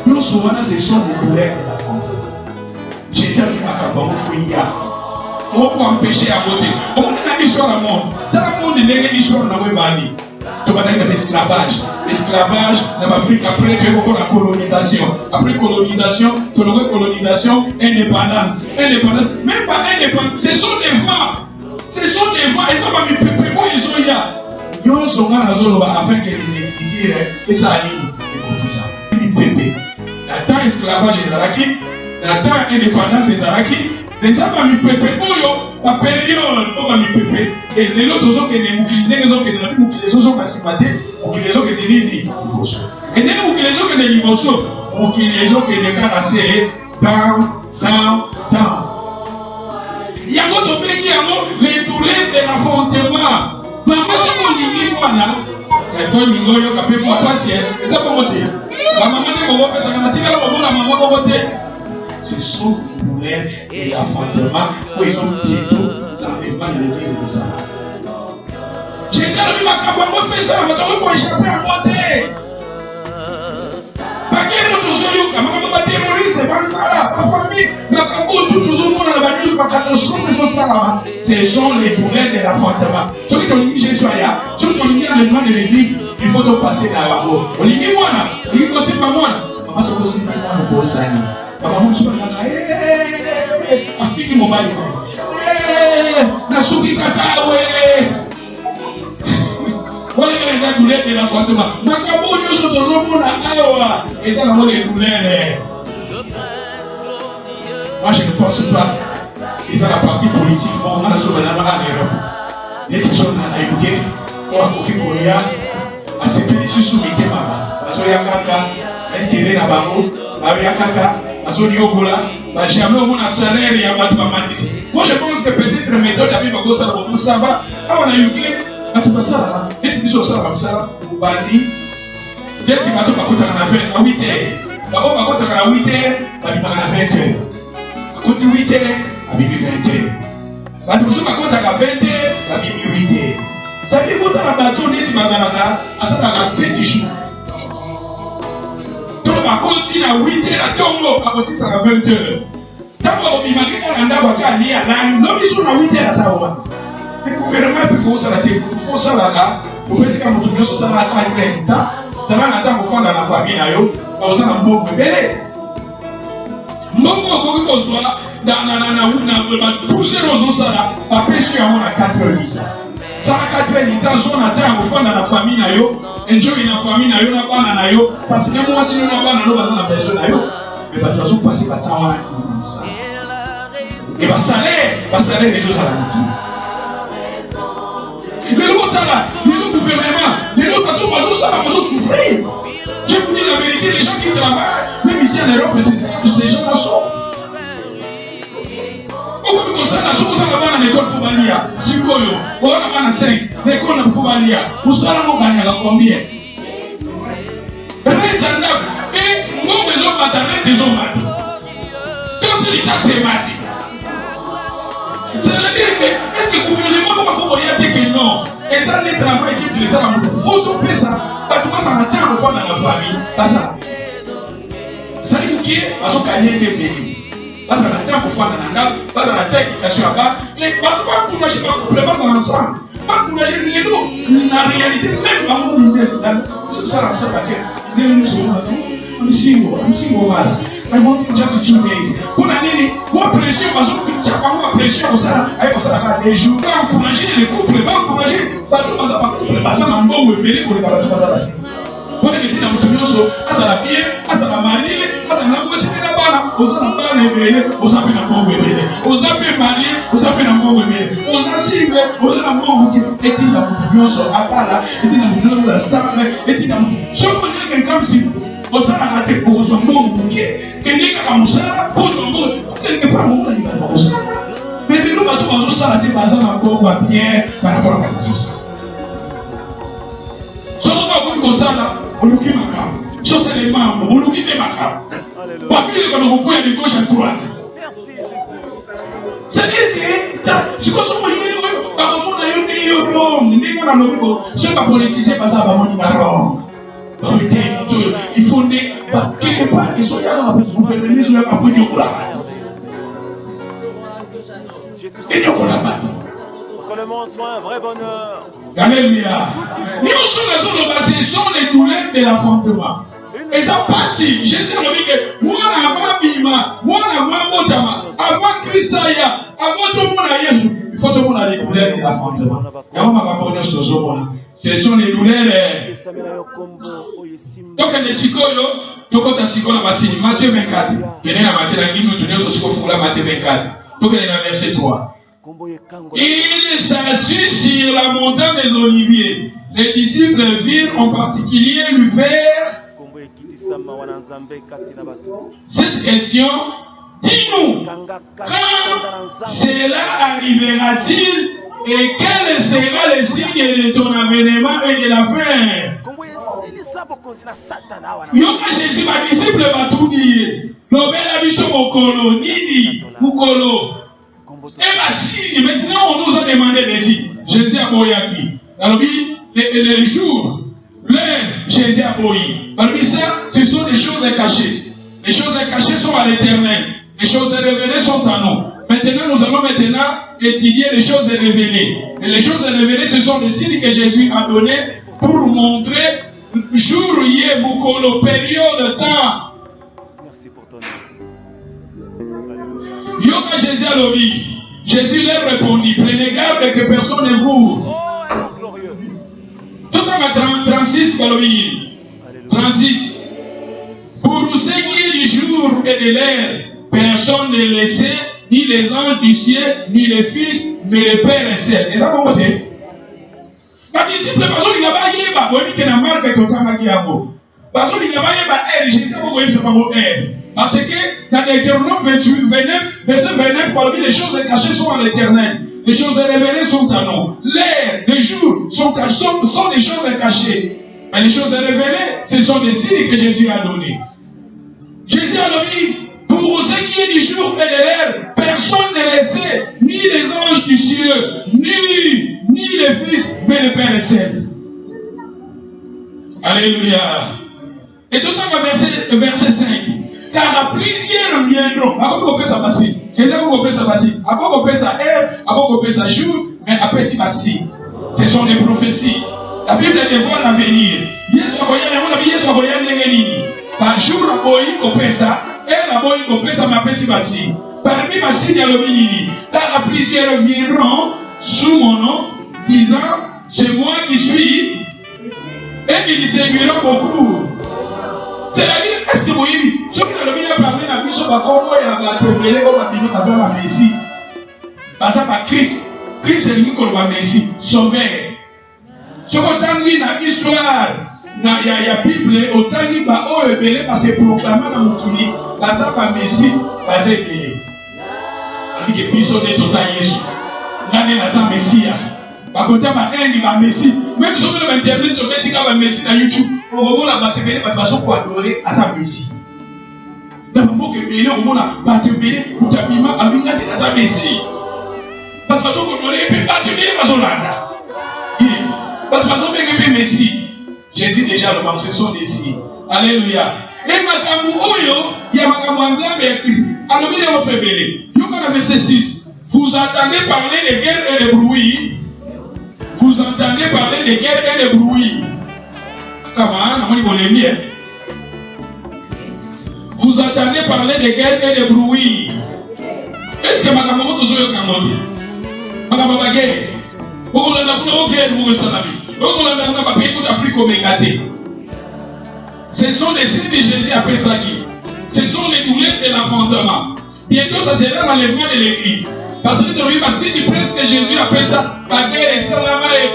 Nous, souvent, ce sont des douleurs de la femme. J'étais avec ma campagne, on peut empêcher à voter. On a une histoire à monde. Dans le monde, il y a une histoire dans le Mali. Tu vas dire l'esclavage. L'esclavage dans l'Afrique après que la colonisation. Après colonisation, indépendance. Même pas indépendance, ce sont des vents. Ce sont des vents. Et ça va me préparer. Moi, ils sont là. Ils sont là afin que les étudiants et ça aligne. Écoutez ça. Dans le temps esclavage des Araki, dans le temps indépendance des Araki, les gens vont me préparer. La période où on va me préparer. Et les autres ont que les moukines, les autres que les moukines, les autres ont que les autres que les liboso. Et les moukines, les autres que les liboso, les autres que les carassés, down. Il y a d'autres pays qui ont les douleurs de l'affrontement. Maman, c'est mon limite, moi là. Il faut une ligne, il faut pas passer. Et ça, pour voter. La maman, elle va voter, ça va la maman va voter. Ce sont les douleurs de l'affrontement où ils ont bientôt dans les mains de l'église de ça. J'ai dit à ma campagne, moi, fais ça, on va échapper à voter. Pas qu'il y ait d'autres choses, on va terroriser, on va la famille, la campagne, tout le monde, on va dire, ce sont les douleurs de l'affrontement. Ceux qui ont dit Jésus, ceux qui ont dit dans les mains de l'église, il faut donc passer dans la voie. On dit, moi, il dit, c'est pas moi. Maman, c'est aussi pas moi, le beau sani. Maman, je suis là, afiki mobile. Nasuki kakawe. Voilà les douleurs de l'affrontement. Makabo, nous sommes toujours pour la awa. Et ça, on les douleurs. Moi, je ne pense pas. Ils ont la partie politique. On a sur la Europe. Les gens qui ont écouté, on a écouté, à ces petits sous-métiers, parce qu'il y a caca, intérêt à Bango, il y a caca. Jamais on a salaire et on va ici. Moi je pense que peut-être la méthode avec ma gosse pour ça va. Ah on a eu clé à tout ça là. Et si ça comme ça, vous bandi. Dès que bateau par contre à 8 heures. Par contre à 8 heures, à 20 heures. À côté 8 heures, à 20 heures. Bateau par contre à 20 heures, à 8 heures. Ça fait que dans la bateau dès que mazalaka, à ça dans 7 jours. Donc, on continue à 8 heures à Tongo, à aussi ça à 20 heures. Tant qu'on a dit qu'on a dit à l'âme, non, ils sont à 8 heures à ça. Le gouvernement, il faut ça, il faut ça là. Vous faites comme tout le monde, ça va être un temps. Ça va attendre qu'on a la famille, on a un mot de bébé. Mon mot, qu'on soit dans la pousser aux os, ça là, après, je suis à 4 heures. Ça va 4 heures, on attend au fond dans la famille, enjoy la famille, parce que moi, si nous n'avons pas la personne, mais pas de passer par temps. Et va salaire les choses à la routine. Mais le gouvernement, les autres personnes, ça va souffrir. Je vous dis la vérité, les gens qui travaillent, même ici en Europe, ces gens-là sont. On peut comme ça, on va à l'école Foubalia, Zikoyo, on va à 5, l'école Foubalia, vous savez, on va gagner combien? Et mon maison maternelle des hommes. Quand c'est l'État, c'est mati. C'est-à-dire que, est-ce que le gouvernement va dire que non? Et ça, les travail qui utilisent ça, il faut topper ça. Parce que ça attend dans la famille. Pas ça. Ça dit que, parce qu'on gagne des pays. Parce qu'on a tant pour faire dans la parce qu'on a tant d'éducation là-bas. Mais pas encourager, pas complément ensemble. Pas encourager les autres. La réalité, même dans mon idée, c'est ça, ça va faire. I'm single man. I want just 2 days. Pour l'année, moi pression, parce que chaque fois moi pression, ça, ça des jours. Pas encourager les couples, pas encourager. Pas tout ça, pas couple, pas ça, on va me payer pour les camarades, pas ça passer. Pour les gens dans le monde, à la vie, à la mariée, à la mariée, c'est la banane. Aux enfants révélés, aux enfants n'ont révélé. Aux enfants mariés, aux enfants n'ont révélé. Aux anciens, aux enfants qui étaient dans le monde, à part là, étaient dans le monde, la star, étaient dans le monde. Si on connaît quelqu'un comme si on s'en a raté pour son monde, quelqu'un comme ça, pour son monde, quelque part, on va dire comme ça. Mais nous, on va s'arrêter par exemple encore, on va bien par rapport à tout ça. Si on va comme ça là, on nous quitte ma carte. Si on les membres, on nous quitte ma carte. Pas plus que nous pouvons de gauche à droite. C'est-à-dire que, si on se voit, quand on a eu des Rome, ce n'est pas politisé, pas ça, on dit Rome. Il faut quelque part, ils sont là pour prévenir sur la parole du Coran. Et nous, on l'a battu. Que le monde soit un vrai bonheur. Alléluia. Nous sommes les basés sur les douleurs de l'enfantement. Et ça passe. Jésus a dit que moi, avant Bima, moi, avant Botama, avant Christaya, avant tout le monde à Jésus, il faut tout le monde à les douleurs de l'enfantement. Et on va pas connaître ce soir. Ce sont les douleurs. Donc, les psychologues, tout le monde a passé Matthieu 24. Quelle est la matière qui nous donne ce qu'on fout Matthieu 24. Donc, elle est dans verset 3. Il s'assit sur la montagne des Oliviers. Les disciples virent en particulier lui faire cette question. Dis-nous, quand cela arrivera-t-il et quel sera le signe de ton avènement et de la fin? Yoka Jésus, ma disciple, va tout dire. L'obéla biso mokolo, nini, mukolo. Et ma signe, maintenant on nous a demandé des signes. Jésus a boyaki. Alors, les jours, l'heure, Jésus a boyi. Alors, ça, ce sont des choses cachées. Les choses cachées sont à l'éternel. Les choses révélées sont à nous. Maintenant, nous allons étudier les choses révélées. Et les choses révélées, ce sont les signes que Jésus a donnés pour montrer jour, hier, mukolo, période de temps. Merci pour ton aide. Yoka Jésus a l'obéi. Jésus leur répondit, prenez garde que personne ne vous. Oh, glorieux. Tout en 36, 36. Pour ce qui est du jour et de l'heure, personne ne le sait, ni les anges du ciel, ni les fils, mais le Père est seul. Et ça, comment c'est? Quand les disciples, parce qu'il n'y a pas de yéba, vous voyez qu'il y a marque qui est au temps. Parce qu'il n'y a pas de yéba, Jésus, vous voyez que ce n'est pas mon air. Parce que dans l'Éternel 28, 29, verset 29, parmi les choses cachées sont à l'éternel. Les choses révélées sont à nous. L'air, les jours sont des choses cachées. Mais les choses révélées, ce sont des signes que Jésus a donnés. Jésus a dit, pour ce qui est du jour et de l'heure, personne ne le sait, ni les anges du ciel, ni les fils, mais le Père est seul. Alléluia. Et tout en verset 5. Car plusieurs viendront. Avant qu'on peut ça passer. Jésus qu'on peut ça passer. Avant qu'on peut ça heure, avant qu'on peut ça jour, mais après c'est passé. Ce sont des prophéties. La Bible dévoile l'avenir. Yesu akoya nengeni. Par jour la boyi qu'on peut ça, et la boyi qu'on peut ça m'appelle si passé. Parmi ma signe à l'obéi, car plusieurs viendront sous mon nom, disant, c'est moi qui suis, et ils séduiront beaucoup. C'est-à-dire, est-ce que vous voyez, ceux qui ont bien parlé dans la vie, sont pas comme moi, il y a la première, comme la Bible, par exemple, la Messie. Par exemple, à Christ. Christ est venu comme la Messie, sauveur. Ce qu'on a dit dans l'histoire, dans la Bible, autant dit, bah, oh, le belé, parce que proclamé dans mon kili, par exemple, la Messie, parce que le belé. On dit que Biso est au Saïs. On a dit la Messie. Par contre, il y a un Messie. Même si on veut internet, sur le Messie dans YouTube, on va battre de façon pour adorer à sa Messie. Dans le moment que Bélé, on va battre Bélé pour t'abîmer à l'une de sa Messie. Parce que vous aurez pu battre Bélé à son landa. Parce que vous aurez pu Messie. Jésus déjà le ce sont des signes. Alléluia. Et Makamu Oyo, il y a Makamu Anzambe et Christ. Alors, il est au pébélé. Donc, on a verset 6. Vous entendez parler de guerre et de bruit. Vous entendez parler de guerre et de bruit. Comment? Vous entendez parler de guerre et de bruit. Est-ce que madame Moto Zoyo Kamote? Madame Bagay? Pourquoi on a une guerre pour le salami? Pourquoi on a un pays pour l'Afrique au Mégaté? Ce sont les signes de Jésus après ça qui. Ce sont les douleurs de l'enfantement. Bientôt, ça sera l'enlèvement de l'église. Parce que tu as vu, du prince que Jésus appelle ça, la guerre est salama et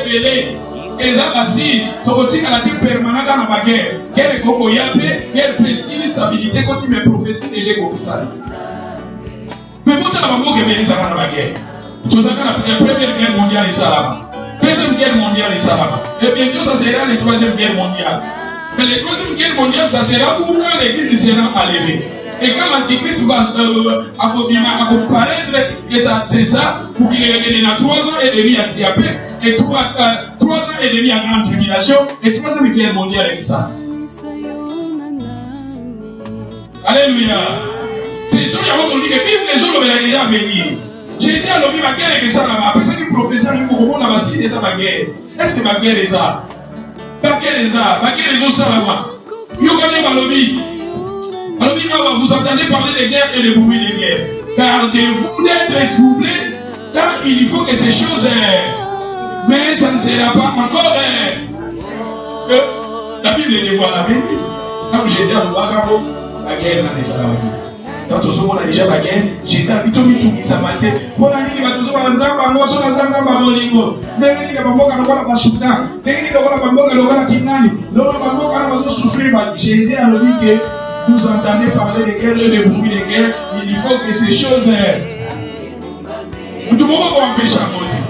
belé. Et ça, bassi, tu as la tête permanente dans la guerre. Guerre est cocoyape, guerre précise, stabilité, quand tu me prophéties, déjà comme ça. Mais vous avez un mot qui vient dans la guerre. Tu as la première guerre mondiale et salama. Deuxième guerre mondiale et salama. Et bientôt, ça sera la troisième guerre mondiale. Mais la troisième guerre mondiale, ça sera où quand l'église sera enlevée. Et quand l'Antichrist va apparaître, que ça, c'est ça, pour qu'il y ait 3 ans et demi après, et 3 ans et demi à grande tribulation, et 3e guerre mondiale avec ça. Alléluia. C'est sûr, il y a votre dit que même les autres veulent déjà venir. Jésus a lobby ma guerre et ça là-bas. Après ça, il prophétise pour qu'on a massé déjà ma guerre. Est-ce que ma guerre est ça? Ma guerre est ça. Ma guerre est ça là-bas. Il y a quand même un lobby. Alors, vous entendez parler de guerre et de bruit de guerre. Gardez-vous d'être troublés, car il faut que ces choses. Mais ça ne sera pas encore. La Bible dévoile la Bible. Quand Jésus a dit la guerre n'a pas de quand tout le monde a déjà la guerre, Jésus a dit tout le ça m'a été. Pour la nuit, il va tout le monde a dit Bolingo. N'est-ce pas Bamboka n'a pas souffert. N'est-ce pas Bamboka n'a pas Kinani. N'est-ce pas Bamboka n'a pas souffert. Jésus a dit que vous entendez parler de guerre et de bruit de guerre, il faut que ces choses. Nous devons empêcher à monter.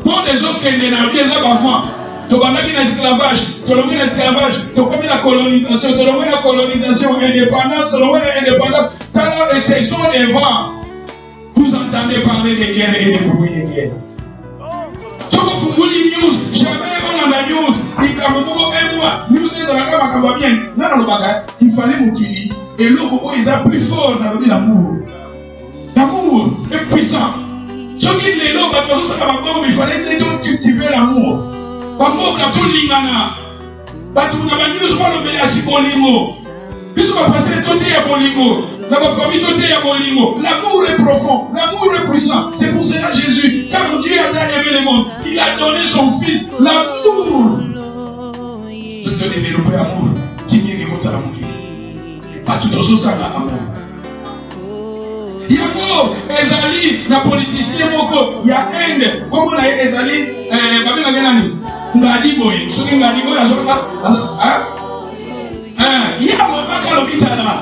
Pour les autres qui ne n'ont pas avant, tu vas mettre l'esclavage, tu vas mettre l'esclavage, tu vas mettre la colonisation, tu vas mettre la colonisation, l'indépendance, tu vas mettre l'indépendance. Quand les saisons des vents, vous entendez parler de guerre et de bruit de guerre. Tu vas vous news, jamais on a la news, il y a un mois, news est dans la caméra bien. Non, il fallait m'oublier. Et l'autre, ils ont plus fort dans le l'amour. L'amour est puissant. Ce qui est les lots, il fallait cultiver l'amour. L'amour, quand tout l'ingana. Parce que nous avons news, on va le à Bolingo. Puisqu'on va passer tout à Bolingo. Dans ma famille, tout est à Bolingo. L'amour est profond, l'amour est puissant. C'est pour cela Jésus, quand Dieu a aimé le monde, il a donné son fils, l'amour. Je te développer l'amour. Qui vient de votre amour? Pas tout au sens de l'amour. Il y a quoi? Ezali, la politicien, il y a Inde. Comment on a Ezali? Babi Naganani. Ngadi boy. Ce qui ngadi boy, il y a un moment quand l'hôpital là.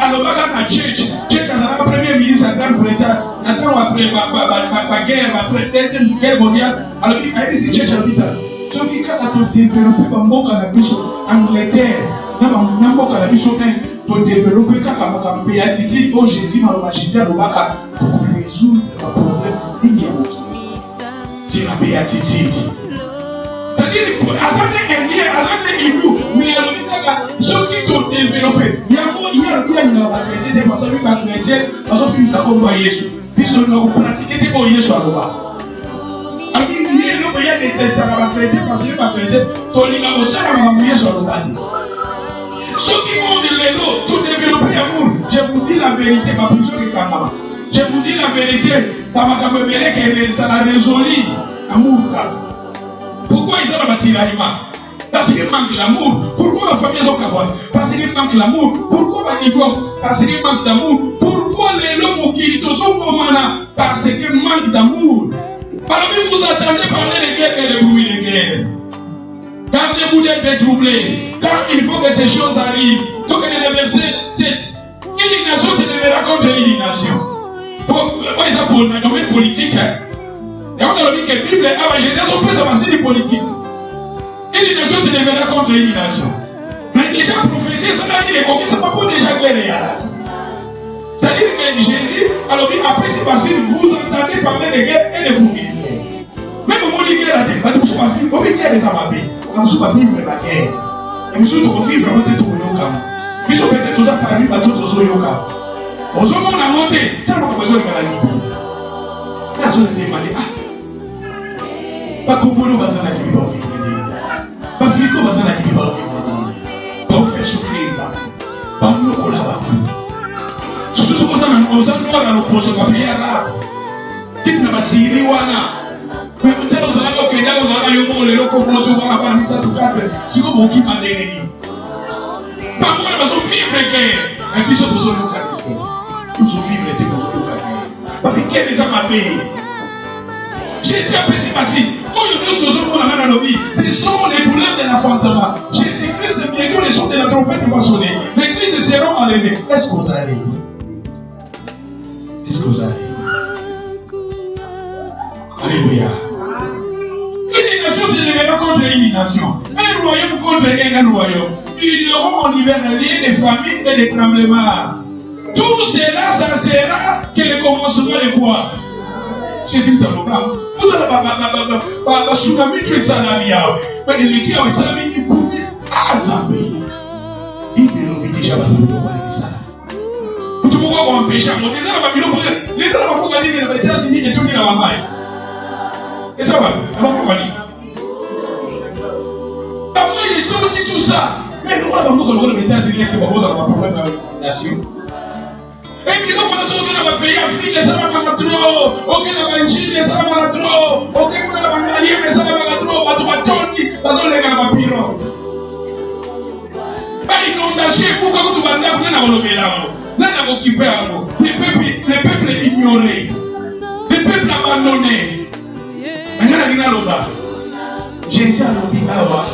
Alors, à Church a la première ministre à Grande-Bretagne, après la guerre, après la deuxième guerre mondiale, alors il a dit Church à l'hôpital. Ce qui a développé en Angleterre, pour développer la béatitude au Jésus, pour résoudre le problème. C'est la béatitude. C'est-à-dire, avant les Hindous, mais ceux qui ont développé, il y a des personnes qui ont chrétiens, ils ont fait Jésus. Ils ont pratiqué des mots Jésus à l'Oba. Alors, il y a des tests à la chrétienne, parce que les chrétiens, ils ont aussi à Jésus à l'Oba. Ceux qui ont les lots, tout développé l'amour, je vous dis la vérité, ma plus que Kanama. Je vous dis la vérité, ça m'a résolu l'amour. Pourquoi ils ont la tiraillement? Parce qu'il manque l'amour. Pourquoi la famille est au Cameroun? Parce qu'il manque l'amour. Pourquoi la divorce? Parce qu'il manque d'amour. Pourquoi les hommes qui sont au mana? Parce qu'il manque d'amour. Alors que vous attendez parler de guerre et de bruit de guerre. Gardez-vous d'être troublés. Car il faut que ces choses arrivent. Donc le verset 7. Indignation, c'est de raconter l'indignation. Pourquoi ils ont pour le domaine politique? Et on a dit que la Bible a génération peut s'avancer des politiques. Et les nations se déverra contre les nations. Mais déjà prophétie, ça n'a dit les conquêtes, ça ne va pas déjà guerre. C'est-à-dire que Jésus, alors après c'est passé, vous entendez parler de guerre et de bruit. Même au moment de guerre, on va vivre les amabés. On va vivre la guerre. Et nous allons vivre, on va vivre le yoga. Nous sommes peut-être tous à Paris, à tous aux yoga. Aux hommes, on a monté. Tant qu'on a besoin de la Libye. Là, je me demandé, pas Congolais, on va s'en acquérir. Pas Frico, on va s'en acquérir. Pas vous faire souffrir. Pas vous nous collaborer. Surtout ce qu'on a dans l'opposition, on va payer arabe. Dites que ma Syrie, mais peut-être que vous allez au Kenya, vous allez au Mole, le Komoto, vous allez parler ça tout cas. Si vous m'occupez de l'ennemi. Pas moi, la maison vivre que un petit peu de localité. Toujours vivre les localité. Parce que quel est ma paix? Jésus a pris ses passions. Ce sont les douleurs de l'enfantement. Jésus-Christ, bientôt les sons de la trompette vont sonner. L'église seront enlevées. Est-ce que vous arrivez? Est-ce que vous arrivez? Alléluia. Une nation se lèvera contre une nation. Un royaume contre un royaume. Ils auront en hiver des famines et des tremblements. Tout cela, ça sera que le commencement de quoi? Jésus t'a dit, vous avez un tsunami qui est salami. Mais il y a un salami qui est azami. Il est déjà dans le monde. Tout le monde va empêcher. Les gens vont gagner les États-Unis et tout le monde va. Et ça va, on va pas dire. Après, il est tout ça. Mais nous, on va pas les États-Unis qui vont avoir un problème avec la nation. Et puis, quand on a sorti dans le pays Afrique, ça va pas trop. Ok, dans la Chine, ça va pas trop. Ok, dans la Mali, ça va pas trop. Parce que Tony, parce que les gars vont pire. Pas inondation, pourquoi vous demandez à vous dans le pays là? Là, on a occupé à vous. Les peuples ignorés. Les peuples abandonnés. Maintenant, Jésus a l'obéi à voir.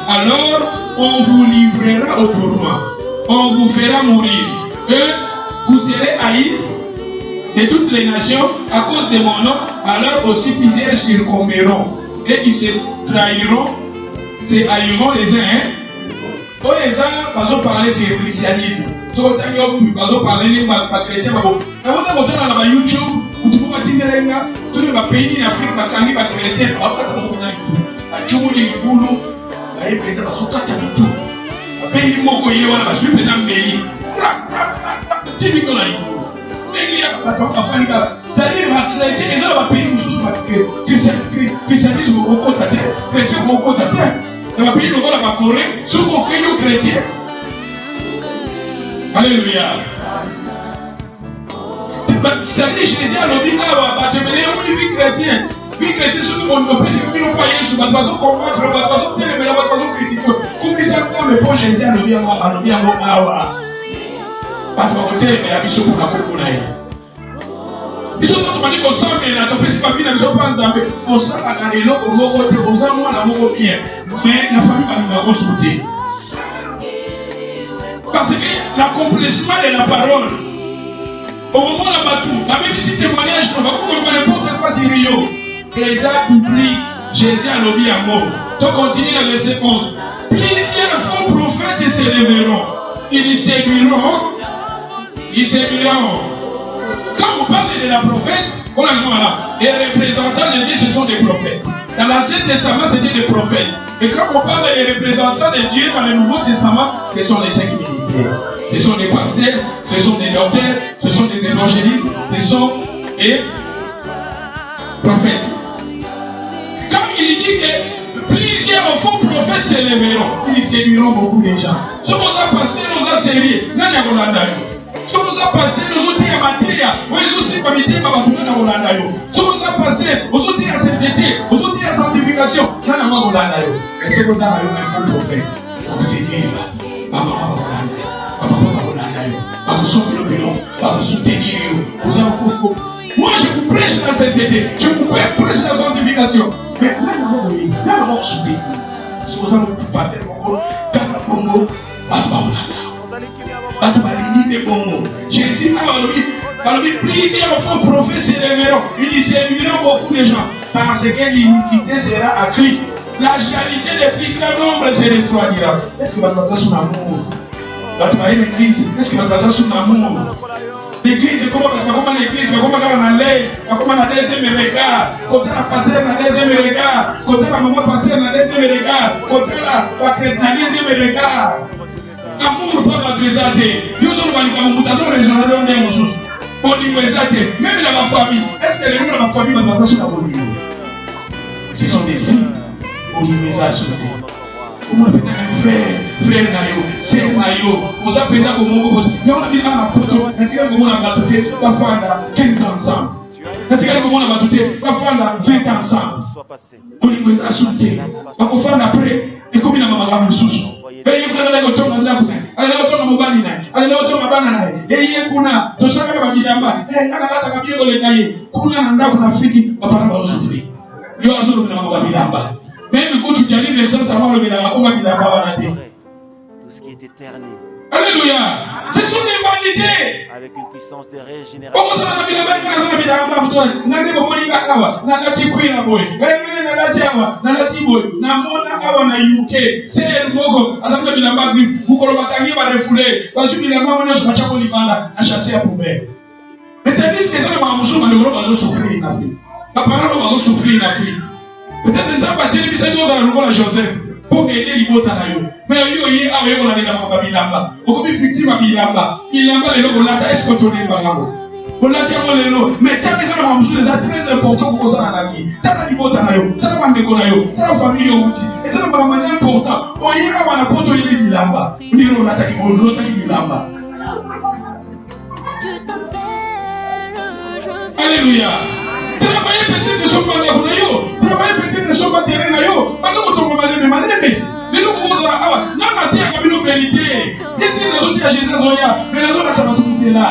Alors, on vous livrera au tournoi. On vous fera mourir. Et vous serez haïs de toutes les nations à cause de mon nom. Alors aussi plusieurs surcomberont. Et ils se trahiront, se haïront les uns. Oh, les gens, ils parler sur le christianisme. Ils ont parlé de chrétien. Vous avez YouTube, vous pouvez dire que tous les pays d'Afrique, les chrétiens, alléluia. C'est-à-dire Jésus a dit vie chrétienne. Vie chrétienne, ceux qui ont péché, qui n'ont pas Jésus, ils vont combattre, ils vont téléméler, ils vont critiquer. Comme ils savent pas, mais pour Jésus, il a dit awa. Parce qu'on téléméler la mission pour la coconaï. Ils sont tous dit qu'on sent que la topécie pas fine, ils ont pas entendu. On sent la carrière, on m'a voté, on sent moi la mort bien. Mais la famille va nous consulter. Parce que l'accomplissement de la parole, au moment où la tout, la même si témoignage, on va vous n'importe quoi sur Rio. Et ça public, Jésus a l'obéi à mort. Donc continue la verset 11. Plusieurs faux prophètes se lèveront. Ils séduiront. Quand on parle de la prophète, on a là, les représentants de Dieu, ce sont des prophètes. Dans l'Ancien Testament, c'était des prophètes. Et quand on parle des représentants de Dieu dans le Nouveau Testament, ce sont les 5 ministères. Ce sont des pasteurs, ce sont des docteurs, ce sont des évangélistes, ce sont des prophètes. Quand il dit que plusieurs faux prophètes se lèveront, ils séduiront beaucoup de gens. Ce qu'on a passé, nous a servi. Ce qu'on a passé, nous a dit à Matéria. Nous aussi pas mis à Matéria. Ce qu'on a passé, nous a dit à sainteté, nous a dit à sanctification. Et ce qu'on a eu un faux prophète. On s'est dit, moi je vous prêche la sainteté, je vous prêche la sanctification. Mais là, on se dit, si vous avez passé le Congo, Jésus a dit, plusieurs faux prophètes se lèveront, ils séduiront beaucoup de gens, parce que l'iniquité sera accrue. La charité des plus grands nombres se refroidira. Est-ce que vous avez ça sous l'amour? Est-ce que vous avez ça sous l'amour? L'église, comment l'église, comment on allait, comment on a deuxième regard, quand on a passé un deuxième regard, quand on a maman passé un deuxième regard, quand on a créé un deuxième regard. Amour par la présenter. Nous sommes dans le monde régional de Moussous. On dit même dans ma famille. Est-ce que les gens dans ma famille vont passer sur la politique? Ce sont des signes. On dit comment on fait un frère Nayo, c'est Nayo. Vous appelez là comme on vous dit, on a dit dans la photo, on a dit comment on a battu, on va faire 15 ans ensemble. On a dit comment on a battu, on va faire 20 ans ensemble. On dit que ça a sauté. On va faire après, et comme il a ma maman sous. Et il y a un autre qui a dit, il y a un autre qui a dit, il y a un autre qui a dit, et il y a un autre qui a dit, il y a un autre qui a dit, il y a un autre qui a dit, il y a un autre qui a dit, il y a un autre qui a dit, il y a un autre qui a dit, même quand tu arrives les gens savoir le ménage, on va dire tout ce qui est éternel. Alléluia. Ce sont des vanités. Avec une puissance de régénération. Peut-être que ça va téléviser dans la Joseph pour aider les mots à l'aïe. Mais il y a un peu de bilamba. Au comme victime à bilamba. Il a pas les lots, on a est-ce qu'on tourne par là. On a dit les lots. Mais tant que ça va c'est très important pour ça dans la vie. Tant que les mots à l'aïe, tant que les mots à l'aïe, tant que la famille au outil. Et ça va manière important. On y a un poto il est bilamba. On dit on a attaqué l'autre qui bilamba. Alléluia. Travailler peut-être ne sont pas là pour nous. Travailler peut-être ne sont pas terrain là. Maintenant on tombe mal mais mal mais. Les gens vont dire ah non ma terre a une vérité. Qu'est-ce que les autres à Jésus Zoya mais les autres ça va tout c'est là.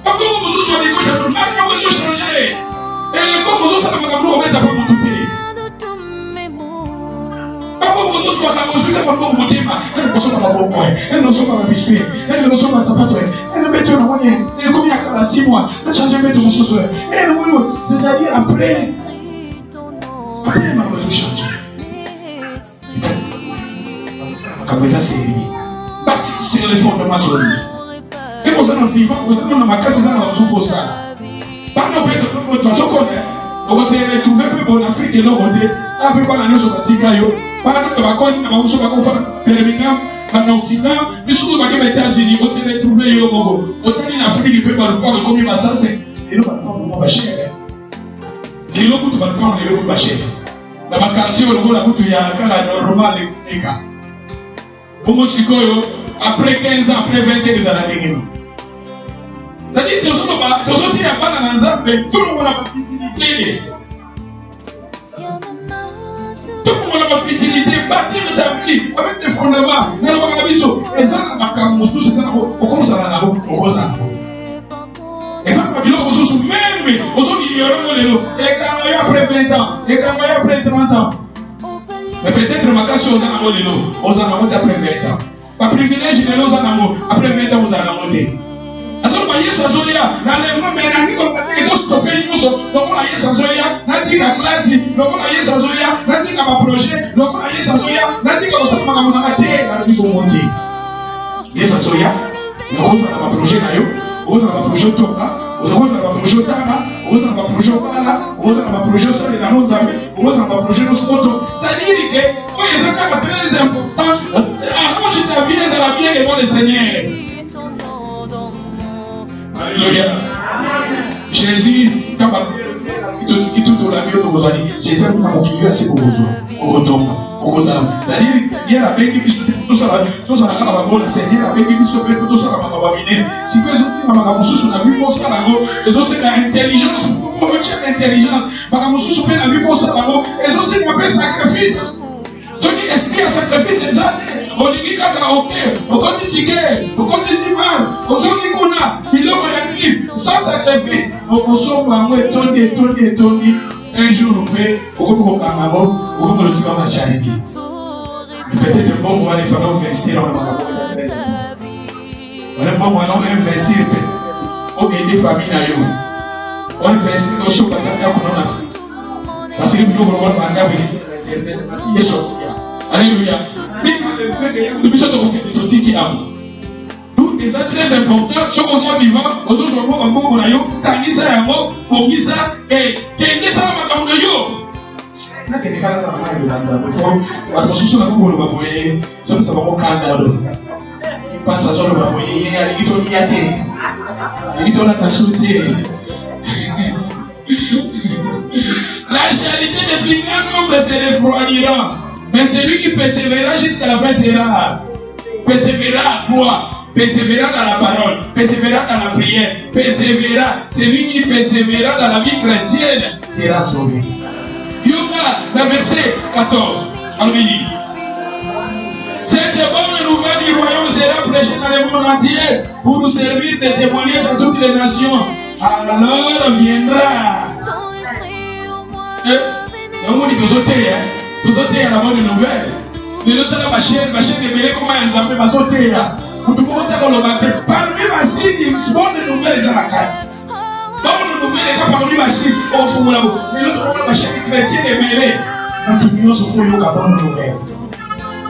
Parce que vous tous sur les gauches tout là quand vous changer. Et les comme vous ça va vous remettre à vous tout. Quand vous tous quoi ça vous ça va vous voter mais elles ne sont pas bon point. Elles ne sont pas habituées. Elles ne sont pas sapato. Elles ne mettent pas moyen. Et comme il y a 6 mois, le changement de mon souffle. Et le moment, c'est-à-dire après ma vie change. Comme ça c'est bâti sur les fondements solides. Et vous allez vivre, vous allez dans ma case, vous allez tout pour ça. Pas de votre façon connaître. Vous allez retrouver un peu en Afrique et l'Europe. Un peu par la notion de Tigayo. Pas de la côte, on va vous faire Birmingham. En Occident, mais surtout dans les États-Unis, on s'est retrouvé au Congo. Autant en Afrique, il peut pas le prendre comme il va ça, c'est. Et nous, on va le prendre cher. Et nous, on va le prendre cher. Dans ma quartier, on va le il y a un cas normal et un cas. Après 15 ans, après 20 ans, ils ont gagné. C'est-à-dire que tout le monde a pas dans l'ensemble, mais tout le monde a pas d'utilité. Tout le monde a pas d'utilité, bâtir établi avec des fondements. Mais on va dire, et ça, c'est ça, on commence à la et ça, même, aujourd'hui, il y aura les lots. Et quand il y a après 20 ans, et quand il y a après 30 ans. Mais peut-être que ma casse aux animaux les lots, aux animaux après 20 ans. Pas privilège de nos animaux, après 20 ans, aux animaux. Alors, voyez, ça soya, dans les moments, mais il y a des gens qui sont stoppés, nous sommes, donc on a eu ça soya, n'a dit qu'à classe, donc on a eu ça soya, n'a dit qu'à ma projet, donc on a eu ça soya, n'a dit qu'à notre maman, on a été, n'a dit qu'on monte. Il y a ça soya, donc on a ma projet, on a ma projet, on a ma projet, on a ma projet, on a ma projet, on a ma projet, c'est-à-dire que, oui, c'est quand même très important, avant je t'avais à la bien devant le Seigneur. Alléluia. Jésus, quand il tout au lamieux, vous allez, Jésus a dit assez pour vous. On retombe. C'est-à-dire, il y a la paix qui puisse tout ça, tout ça, ça va bon, c'est il y a la paix qui puisse faire tout ça, ça va venir. Si vous avez la vie pour ça, les autres, c'est l'intelligence, il faut rechercher l'intelligence. Vous avez la vie pour ça, les autres, c'est un sacrifice. Ce qui explique un sacrifice, c'est ça. On dit qu'il y a on dit ticket, on dit mal, on dit qu'on a, il est réactif, sans sacrifice. On consomme un mois, tondi. Un jour, on fait, on va le dire dans la charité. Peut-être bon, on va les faire investir dans la vie. On va investir pour aider les familles. On investit dans ce qu'on a. Parce que nous, on va Alléluia. Nous sommes qui c'est très important. Ce qu'on soit vivant, aux autres on va beaucoup na yo, kanisa yango, bongisa et kendesa na makambo na yo. Na kende kala sa mama bilanza. Ko watosusu na ko ba boye, so sa ba ko kanda do. Passa solo ba boye, ali to niate. Ali to na tasute. La charité des plus grands nombres se refroidira, mais celui qui persévérera jusqu'à la fin sera. Persévérera à quoi? Persévérera dans la parole, persévérera dans la prière, persévérera. Celui qui persévérera dans la vie chrétienne sera sauvé. Yoga, le verset 14. Allons-y. Cette bonne nouvelle du royaume sera prêchée dans le monde entier pour nous servir de témoignage à toutes les nations. Alors viendra. Donc on dit toujours la bonne nouvelle. Les autres là, ma chaîne de mêlée, comment ils appellent ma sauté là. Pour tout le monde, parmi ma signe, bonne nouvelle, ils ont la carte. Bonne nouvelle, ils ont parmi ma signe, on fout là-haut. Les autres, ma chaîne chrétienne de mêlée. On peut finir sur le la bonne nouvelle.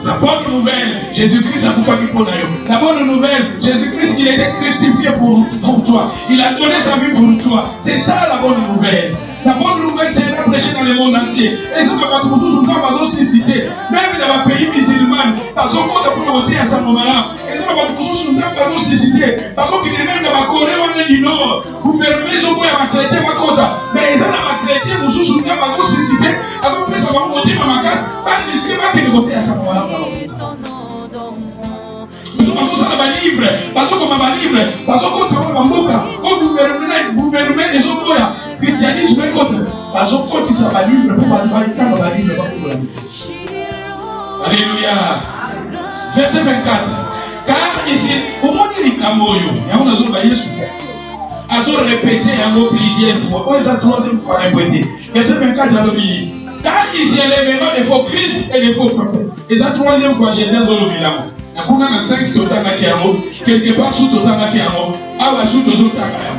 La bonne nouvelle, Jésus-Christ a bouffé pour nous. La bonne nouvelle, Jésus-Christ, il a été crucifié pour toi. Il a donné sa vie pour toi. C'est ça la bonne nouvelle. La bonne nouvelle, c'est la prêchée dans le monde entier. Et nous, nous avons toujours suscité, même dans les pays musulmans, parce qu'on a pu voter à ce moment-là. Et nous avons toujours suscité, parce qu'on est même dans la Corée du Nord. Vous fermez les hommes à traiter ma quota. Mais ils ont traité, nous avons suscité, alors que ça va voter ma case, pas de disque, pas de voter à ce moment-là. Nous avons tous à la livre, parce qu'on va livre, parce qu'on travaille en boca, on gouvernement des hommes. Christianisme est contre. Parce que ça va livre pour pas livre. Alléluia. Verset 24. Car ici, au monde du Camoyo, il y a un azul baillé sur terre. Azul répété un mot plusieurs fois. Oh, c'est la troisième fois répété. Verset 24 dans le milieu. Car ici, élèvera des faux Christ et des faux prophètes. Et c'est la troisième fois, j'ai dit dans le milieu. Il y a 5 totanga qui ont quelque part sous totanga qui ont ah, sous totanga.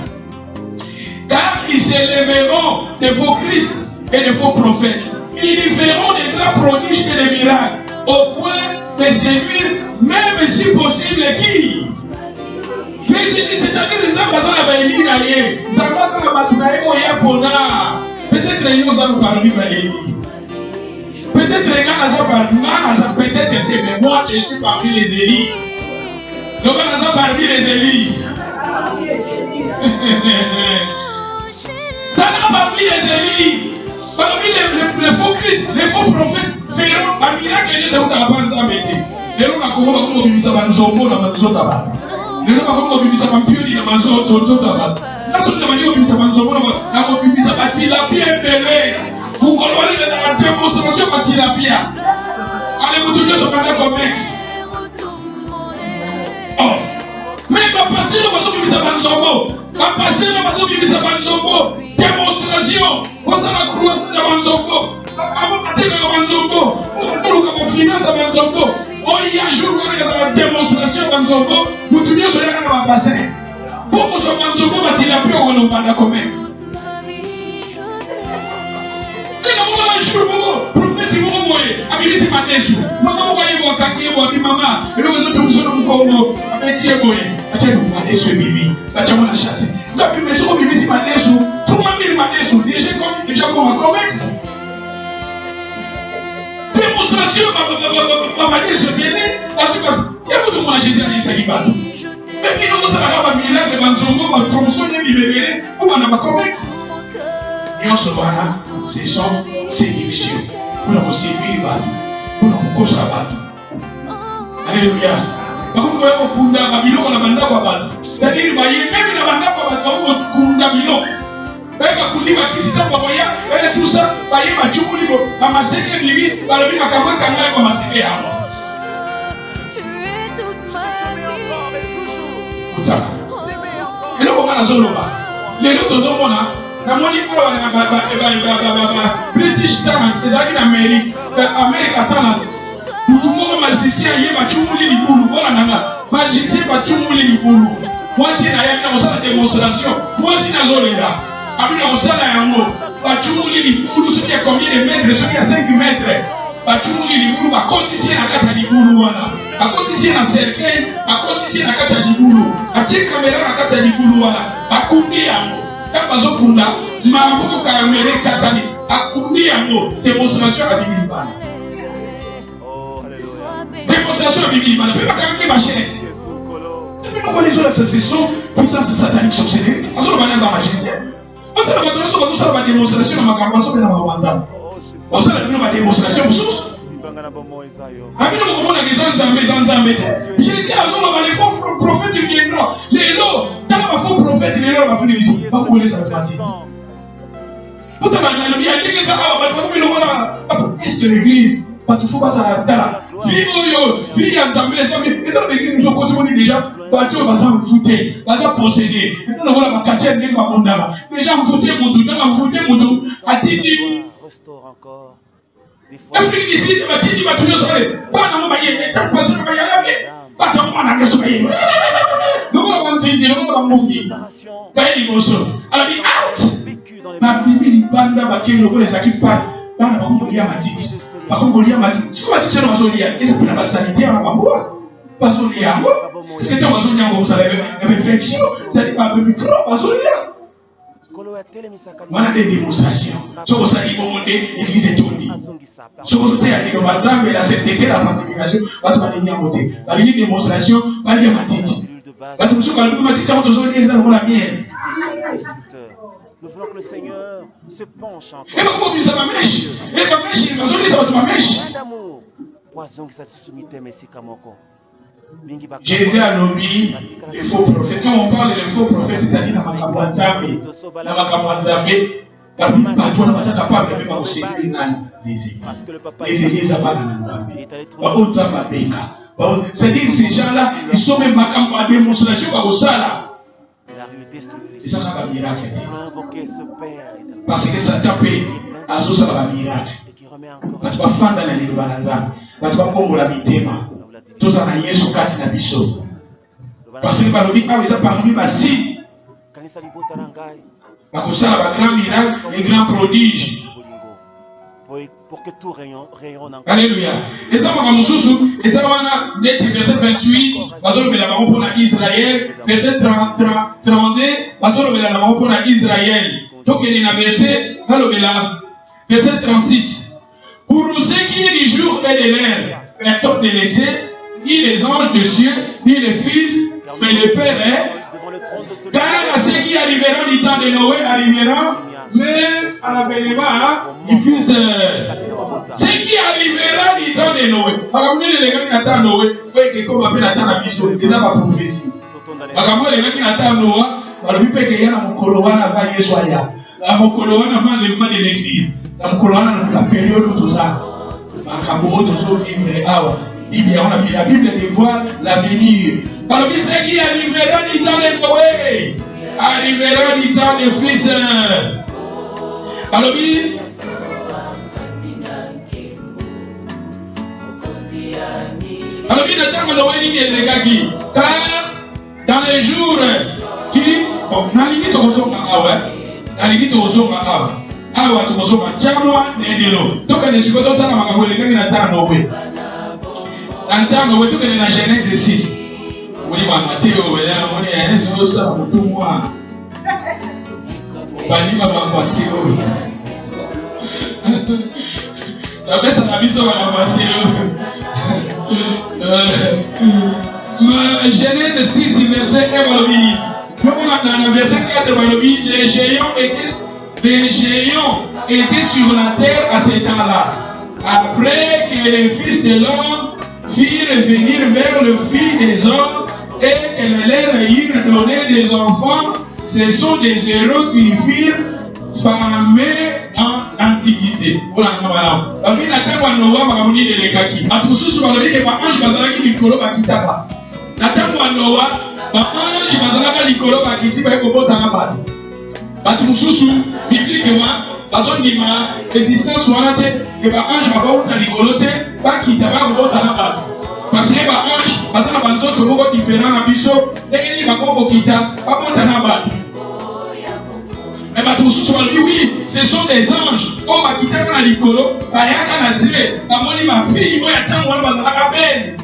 Car ils s'élèveront des faux Christ et des faux prophètes. Ils y feront des grands prodiges et des miracles, au point de séduire, même si possible, qui? Mais c'est-à-dire que les gens qui ont été élis, peut-être que nous allons parler de l'Élie. Peut-être que les gens peut-être mais moi je suis parmi les élis. Donc on a parmi les élis. Ça n'a pas mis les élis, parmi les faux Christ, les faux prophètes, feront un miracle et les gens qui avancent à mettre. Les gens qui ont dit que ça va nous emmener dans la zone tabac. Les gens qui ont dit que ça va nous emmener dans la zone tabac. Là, tout le monde dit que ça va nous emmener dans la zone tabac. Il a bien belé. Vous connaissez la démonstration quand il a bien. Allez, vous tournez sur le comex. Oh. Mais il va passer dans la zone qui va nous emmener. Va passer dans la zone qui va nous emmener. Démonstration, on s'en a croisé dans Manzombo. Avant de faire Manzombo, on finance à Manzombo. On y a joué dans la démonstration à Manzombo. Vous tenez sur la bassin. Pourquoi ce Manzombo va-t-il appeler au nom de la commerce? Et là, on a un jour, prophète, il va envoyer. Abilisi Manesu. Maman, vous voyez, vous avez dit, maman, et nous avons tous nos Congo. Avec qui est boy? Attends, Manesu est Bibi. Attends, on a chassé. Donc, mais ce qu'on vit ici, Manesu. Déjà comme un commerce. Démonstration, ma manière se vient parce que il y a beaucoup de gens qui ont dit ça. Mais qui nous ont un miracle, une promotion de bébé, ou un commerce. Et on se voit là, ce sont ces divisions. Pour nous servir, pour nous causer. Alléluia. Par contre, vous pouvez vous dire que la bande c'est-à-dire que même la bande vous Beka kuliba kisita kwa moya, ele tusa, baye machukuli go, bamaseke bibi, balobi makamwe kangaye kwa maseke yamo. Utaka. Elo kwa kana zoloba. Lelo tozo mona, na moni awa na British Talent, ezaki na America Talent. Mutumo magicien ye machumuli libulu, bona nanga. Magicien machumuli libulu. Moi si na yaki na mosala démonstration, moi si na zolela. Avec le salaire en haut, tu as combien de mètres, celui à 5 mètres. batumuli libulu bakotisi na kata libulu wana bakotisi na cercueil bakotisi na kata libulu atie kamera na kata libulu wana bakundi yango kaka bazokunda mabuku kamera katani bakundi yango démonstration ya bibili bana démonstration ya bibili bana pe bakangi machine depuis nous connaissons la sécession puissance satanique sorcellerie azolo bana za magicien otala bato so bato la démonstration na makambo so na mawanza osala bino ba démonstration mususu amino komona ngeza nzambe Jésus azolo ba les faux prophètes viendront lelo tala ba faux prophètes lelo ba funi biso ba ko lesa parti otala na bia ndengeza awa ba ko bino wana est l'église pas tout faut pas à la vie ya nzambe eza l'église nous côté déjà bato baza mfute baza posséder nous voilà ba katia ndenge ba bondaka déjà mfute mutu atindi restaure encore des fois Afrique ici batindi batuyo sale bana mo baye tapasa ba yalabe bato mo na ngeso baye nous on dit nous on dit baye liboso alors dit out na bibi banda bakelo ko les akif pas bana ba ko ya matiti ba ko ya matiti ko matiti no bazolia esa pina ba sanité ba bambua bazolia ngo c'est que bazolia ngo vous savez infection c'est pas le micro bazolia wana des démonstrations soko sali bomonde église etondi soko sote ya lido bazambe la sainteté la sanctification bato balingi moté balingi démonstration balingi matiti bato musuku balingi matiti sako tozolia eza lokola miel. Nous voulons que le Seigneur se penche encore. Et comment vous avez mèche? Et ma mèche, ils ont dit ça votre mèche. D'amour. Poison qui s'assoumite mais c'est kamoko. Jésus a nommé les faux prophètes. Quand on parle des faux prophètes, c'est-à-dire dans ma campagne, bato na baza capable de faire séduire nani les églises à Nzambe. C'est-à-dire ces gens-là, ils sont même en démonstration au sala. C'est ça qui va miracle. Parce que Satan paye à ce ça va miracle. Bato ba fanda na liloba na Nzambe. Bato ba kombola mitema. Tout ça na Yesu kati na biso. Parce que balobi a eza parmi basi. Bakosala ba grand miracle et grand prodige. Pour que tout rayonne encore. Alléluia. Et ça va mususu, et ça va verset 28, bazolobela bango mpona Israël, verset 32, bazolobela na bango mpona Israël. Tokende na verset, balobela verset 36. Pour ceux qui est du jour et de l'heure, personne ne laissé, ni les anges de cieux, ni les fils, mais le Père est. Car à ceux qui arriveront du temps de Noé arriveront, mais à l'avènement du fils. Ce qui arrivera du temps de Noé. Makambo les gens qui n'attendent Noé, que comme appelle attend la mission, déjà ma prophétie. Makambo les gens qui n'attendent Noé, balobi pe que yana mokolo wana va Yesu aya. La mokolo wana va l'événement de l'église. La mokolo wana la période où tout ça. Makambo to vivre awa. La Bible dévoile l'avenir. Balobi ce qui arrivera du temps de Noé, arrivera du temps de fils. Balobi alors il attend que Noé n'y ait pas qui. Car dans les jours qui bon, dans les limite aux hommes dans les limite aux hommes awa to aux hommes chamwa n'edelo. Donc les choses dont on a marqué les gens qui attendent Noé. Attends Noé tout est dans Genèse 6. On dit Matthieu on est un ça pour tout moi. On va dire ma voici. La baisse à la vie sur la voici. Genèse 6, verset 1, Balobi. Dans le verset 4, Balobi, les géants étaient sur la terre à ce temps-là. Après que les fils de l'homme firent venir vers le fils des hommes et que leur eurent donné des enfants, ce sont des héros qui firent famer en antiquité. Voilà, voilà. Parce que la terre où Noah va revenir de l'Ekaki. A tout ce qu'on a dit que les anges bazalaki likolo bakitaka. La terre où Noah, les anges bazalaka likolo bakiti ba ekobota na bato. Bato mususu bibliquement bazondima existence wana te que ba ange babauta likolo te bakita bakobota na bato. Parce que ba ange bazala banzoto moko différent na biso ndenge nini bakokokita babota na bato. Mais bato mosusu balobi oui, ce sont des anges. Oyo bakitaka na likolo, bayaka na se, bamoni bafille oyo ntango wana bazalaka bene.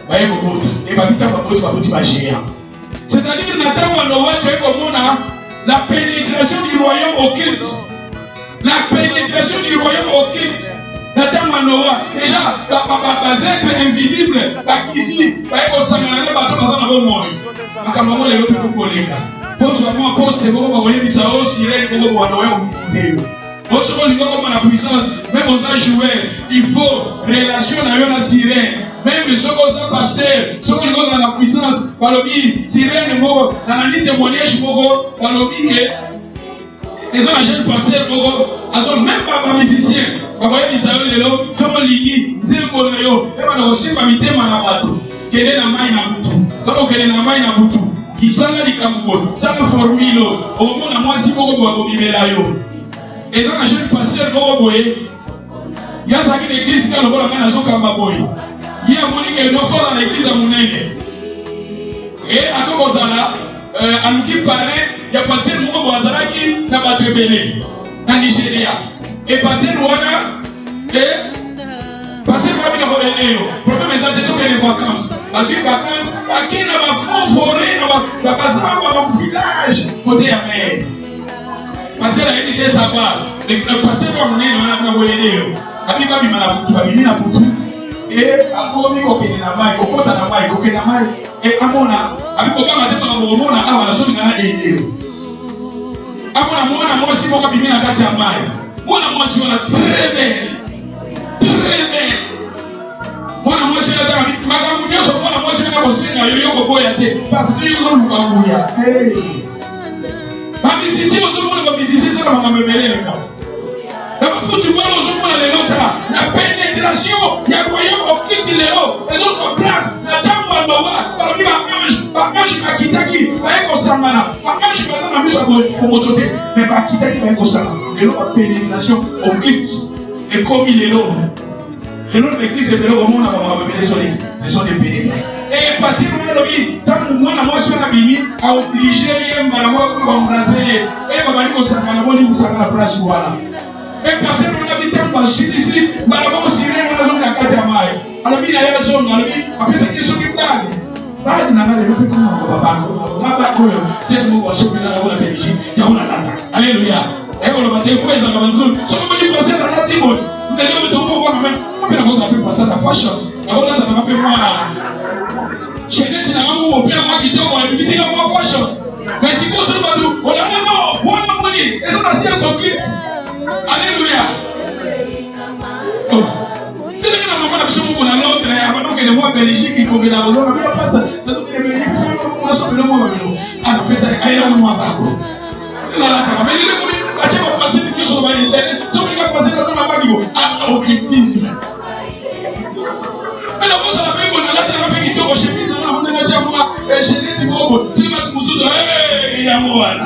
Baye kobota, et bakita baboti bagéant. C'est-à-dire na ntango ya Noa toye komona la pénétration du royaume occulte. La pénétration du royaume occulte. Na ntango ya Noa, déjà bazèbre invisible bakiti baye kosangana na bato baza na bomoi. Makambo yango lelo mpe koleka. Pose vraiment poste boko bakoyebisa o sirène boko bwanoya obisite yo. Oso kolinga koma na puissance, même oza joueur, il faut relation na yo na sirène. Même soki oza pasteur, soki olinga oza na puissance, balobi sirène moko na nani témoignage moko balobi ke eza na jeune pasteur moko azo même ba musicien bakoyebisa yo lelo soki olingi nzembo na yo ebana kosimba mitema na bato kende na mai na butu. Soki okende na mai na butu kisanga likambo sanga formilo omona mwasi moko boye kobimela yo eza na jeune pasteur moko boye ye azalaki na église ka lokola ngai nazokamba boye ye amoni ke nofola na église ya monene e akokozala aluki parrain ya pasteur moko boye azalaki na bato ebele na Nigeria e pasteur wana pasteur babina kobele yo problème eza te tokende vacances azwi vacances aki na bafond forêt na bakazamba bavillage côté ya mer pasteur ayebi se savoir pasteur kwa monene wana kuna boyede yo abi babima na butu babimi na butu akomi kokende na mai kokota na mai kokende na mai amona abi kobanga te bakakomona awa nazolinga na ede yo amona mwana mwasi moko abimi na kati ya mai mwana mwasi wana très belle mwana mwasi ata makambo nyonso mwana mwasi ata kosenga yo yo koboya te parce que yo zoluka nguya bamisisi ozomona bamisisi eza na makambo ebeleleka na bafutu bana ozomona lelo ta na pénétration ya royaume occulte lelo ezozwa place na ntango ya Noa balobi baange bakitaki baye kosangana baange baza na miso ya komoto te mais bakitaki baye kosangana lelo bapénétration occulte ekomi lelo l'église de Bélo, on ce sont des bénéfices. Et parce que nous tant moi, je suis à obliger les gens à embrasser et à la place. Et parce que nous avons tant de ici, nous avons aussi la carte à maille. Alors, il y a la zone, après cette question qui parle. Pas de n'avoir le plus comment c'est le mot à choper la Belgique. Alléluia. Et on va te dire, ça va nous dire, ça va nous passer dans la Timote. Nous allons te voir même. Pela koza pe passer la fashion. Aona za mape mwa. Cheneti na mamu opea mwa kitoko na bibisi mwa fashion. Mais si vous savez pas tout, on a non, on a money. Et ça c'est son clip. Alléluia. Oh. C'est que na mama na biso mo na l'autre ya ba donc le moi Belgique qui na ozona bien passa. Na donc le Belgique ça on a sauvé le moi. Ah, pesa aïra mo ba ko. Na la ka mais le ko acha ko passer que sur ba internet. So ki ka passer dans ma babibo. Ah, occultisme. Mais la chose à la même, on a la terre avec qui te chemise, on a déjà moi, et je dis bon, si ma cousin, il y a moi là.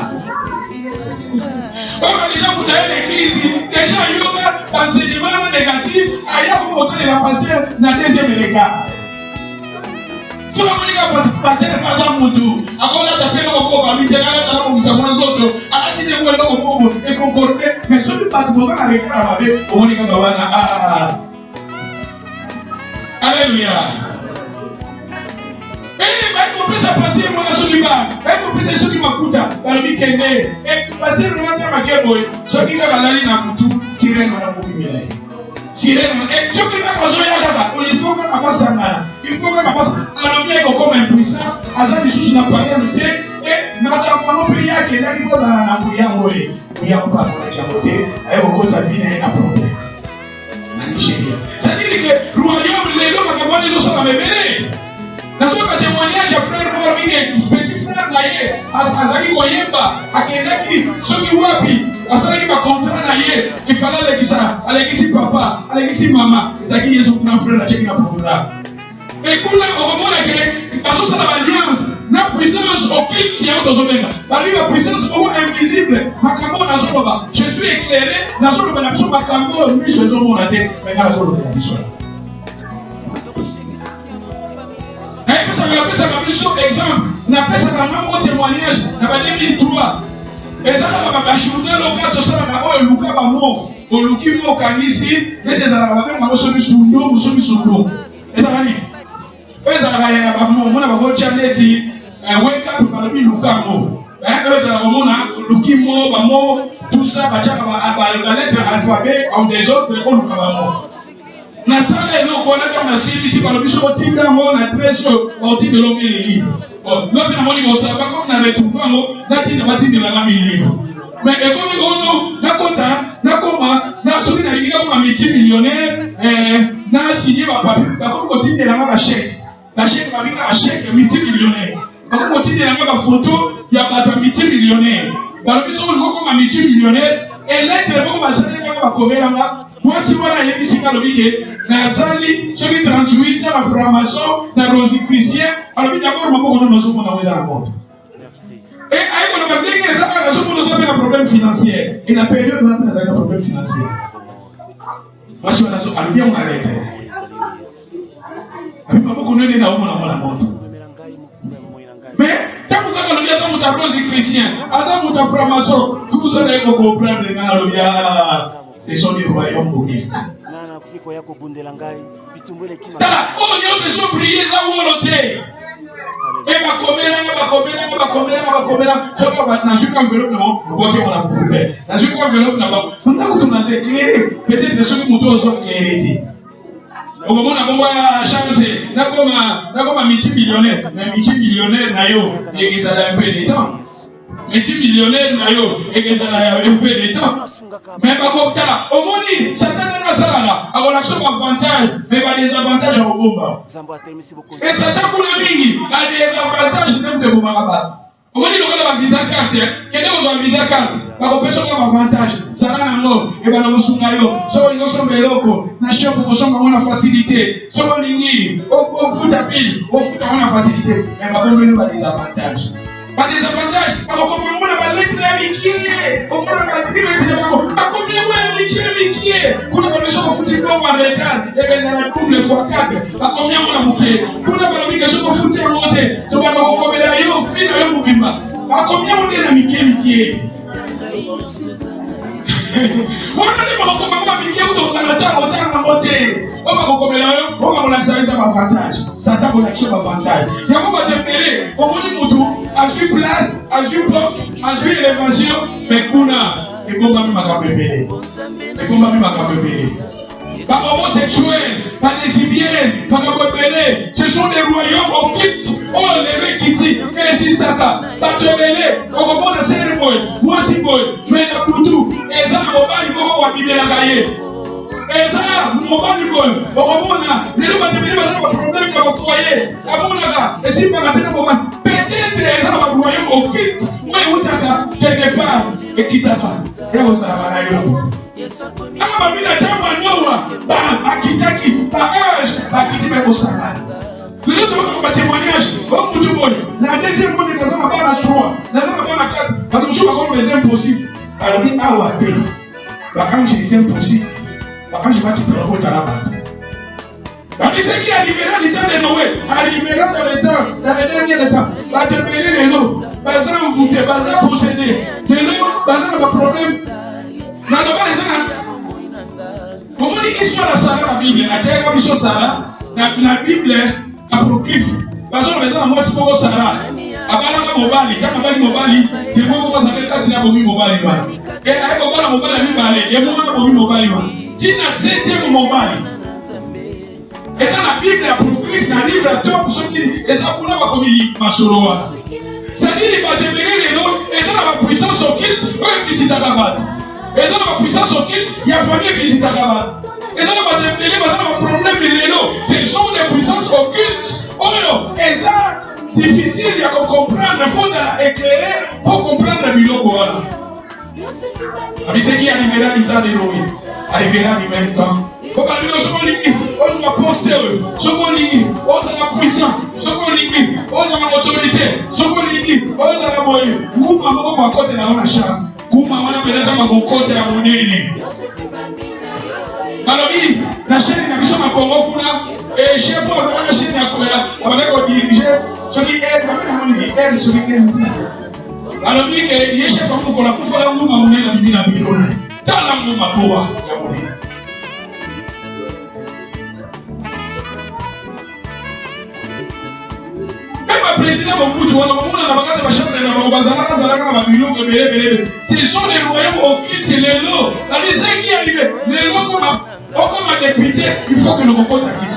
Déjà vous avez l'église, déjà il y a un enseignement négatif, ailleurs vous montrez la passer dans le deuxième regard. Tout le monde va passer le passage pour tout. Encore là, ça fait le repos, à l'intérieur, là, on s'en va autres, à la fin de le repos, et concordé, mais celui qui passe pour ça, avec la main, on est comme ça, Alléluia. Et bah, ça passer mon assoulima. Et ça qui m'a foutu. Dans le week-end. Et passer le matin à Makéboy. Ce qui va aller dans le tout, sirène à la population. Sirène. Et ce qui va passer à Gaza. Il faut qu'on passe à Nana. Il faut qu'on passe à l'objet comme impuissant. À ça, les choses n'a pas rien de fait. Et ma femme prier à quelqu'un qui pose à la Namouya Moué. Il y a pas pour la chamoté. Et au côté de la vie, il y a un problème. C'est-à-dire que le royaume, les gens qui ont des choses à me dans ce témoignage, frère Mormike, petit frère Naye, Azaki Koyemba, Akenaki, ceux qui wapi, Azaki va contrat Naye, il fallait aller ça, aller papa, aller maman, Azaki est son grand frère, la check na programme. Et pour là, au moment où parce que ça l'alliance, la puissance occulte qui est dans ce domaine. La puissance invisible, Makambo Nazoba, je suis éclairé, Nazoba Nazo Makambo, lui se donne mon adé, mais Nazoba Nazo. Et puis ça m'a fait ça, exemple, on appelle ça un témoignage, dans 2003. Et ça, la journée locale, tout ça, la luka bamo, au luki mo kanisi, les des arabes, nous sommes sous nous, nous sommes sous nous. Et ça va dire. Et ça va dire, bamo, on a besoin de changer, wake up, par le luka mo. Eux, ça va dire, luki mo, bamo, tout ça, bacha, la lettre alphabet, en des autres, on luka bamo. Na sala eno ko na kama si par le biso tinda mo na treso au titre de l'homme. Bon, l'autre na moni bosa ba comme na retrouver mo na tinda batindi la na milieu. Mais et comme ono na kota na koma na soki na linga comme multimillionnaire na signé ba papier ba comme kotindi la ba chèque. La chèque ba bika chèque multimillionnaire. Ba comme kotindi la ba photo ya ba multimillionnaire. Ba biso ko comme multimillionnaire et lettre ko ba sala ba komela nga. Moi, si vous avez ici, Nazali, celui 38 ans, la franc-maçon, la rosicrucien, alors d'abord, on va vous dans la montre. Et on va dire que nous avons un problème financier. Et la période, nous avons un problème financier. Moi, si vous avez bien, on arrête. Mais tant que vous avez un rosicrucien, vous avez un franc-maçon, tout ça, vous comprendre, ce sont des royaumes occultes. Tala, oh Dieu, se sont priés à volonté. Et ma commune, peut-être que ceux qui m'ont éclairé. Au moment où on a chance, nakoma multimillionnaire, mais multimillionnaire nayo, il y a un peu de temps. Multimillionnaire nayo, il y a un peu de temps. Mais par contre, au monde, Satan n'a pas ça. Alors l'action avantage, mais pas des avantages au bomba. Et Satan pour la vie a des avantages même de bomba. Au monde, il a un visa carte. Quel est votre visa carte? Par contre, personne n'a avantage. Ça n'a pas et bien, nous sommes là. Soit ils sont locaux. Nation pour nous avons la facilité. Soit on ligne, au foot à pile, au foot à la facilité. Mais par contre, nous avons des avantages. Pas des avantages. Alors, comme on a l'être amitié, on a la vie, combien de amitié, pour la maison de foot en retard, et bien dans la double fois 4, combien on a bouqué, pour la maison de foot en monté, tu vas me recommander à eux, fille de l'homme, combien on est amitié. On a dit qu'on amitié ou dans la terre, on a monté. On va recommander à eux, on va lancer un avantage. Satan va lancer un avantage. Il y a un moment de on va dire à sur place, à sur poste, à sur élévation, mais Kuna, et bon, mamie m'a capébélé. Et bon, mamie m'a capébélé. Pas homosexuels, pas lesbiennes, pas capébélé. Ce sont des royaumes occultes. Oh, les mecs qui disent, mais si ça va, pas te mêler. On comprend la cérémonie, moi si boy, mais la poutou, et ça, on va y voir, on va biber la cahier. Et ça, on va y voir, on comprend là, les gens vont te venir, on va problème dans votre foyer. À mon avis, et si vous m'avez un moment, peut-être les gens vont royaume occulte, mais vous savez, quelque part, et qui t'a fait, et vous savez, ah, ma vie n'a pas de noix, bah, akitaki, bah, akiti, mais vous savez. Le autre va témoignage, oh mon Dieu, la deuxième fois, les gens n'ont pas la 3, les gens n'ont pas la 4, parce que je vois comme les impossibles. Alors, dit, ah, ouais, bah, quand j'ai impossible, bah, quand je vais te prendre à la base. Parce que ce qui arrivera dans le temps de Noé, arrivera dans le temps, dans le dernier temps, va te mêler les lots, va s'en envoûter, va s'en posséder, les lots, va s'en avoir problème. N'a pas les gens. Comment dit histoire de Sarah, la Bible, la terre comme sur Sarah, la Bible apocryphe. Parce que les gens, moi, c'est pour Sarah. Abana mobali, quand on mobali, les mots vont s'arrêter quand il y a mobile. Et avec le mobile, les mots vont mobile. Qui n'a septième mobile? Et ça, la Bible apocryphe, la livre à toi pour ceux qui. Et ça, pour nous, comme il dit, Masoroa. C'est-à-dire, il va déménager les noms, et ça, la puissance occulte, eux qui s'y t'accabent. Et ça, la puissance occulte, il y a famille qui s'y t'accabent. Et ça, va déménager, parce que le problème, il est là. Ce sont des puissances occultes. Oh non, et ça, difficile, il y a qu'on comprendre, il faut éclairer pour comprendre le bilot qu'on a. Mais c'est qui arrivera du temps de Noé, arrivera du même temps. Faut pas dire ce qu'on dit, on doit poster, ce qu'on dit, on a la puissance, ce qu'on dit, on a l'autorité, ce qu'on dit, on a la moyenne. Nous, maman, on va côté dans la chambre. Nous, maman, on va mettre côté à mon nez. Alors, la chaîne n'a pas de Congo, et chef pour la chaîne à Koya, on va diriger, ce qui est, celui qui est. Alors dit que il est chef comme qu'on a pour faire un mouvement on est la bibi na biro dans la mouvement pour président Mobutu, on a ce sont les royaumes occultes, les lots. C'est qui est arrivé. Les lots comme député, il faut que nous comporte à qui.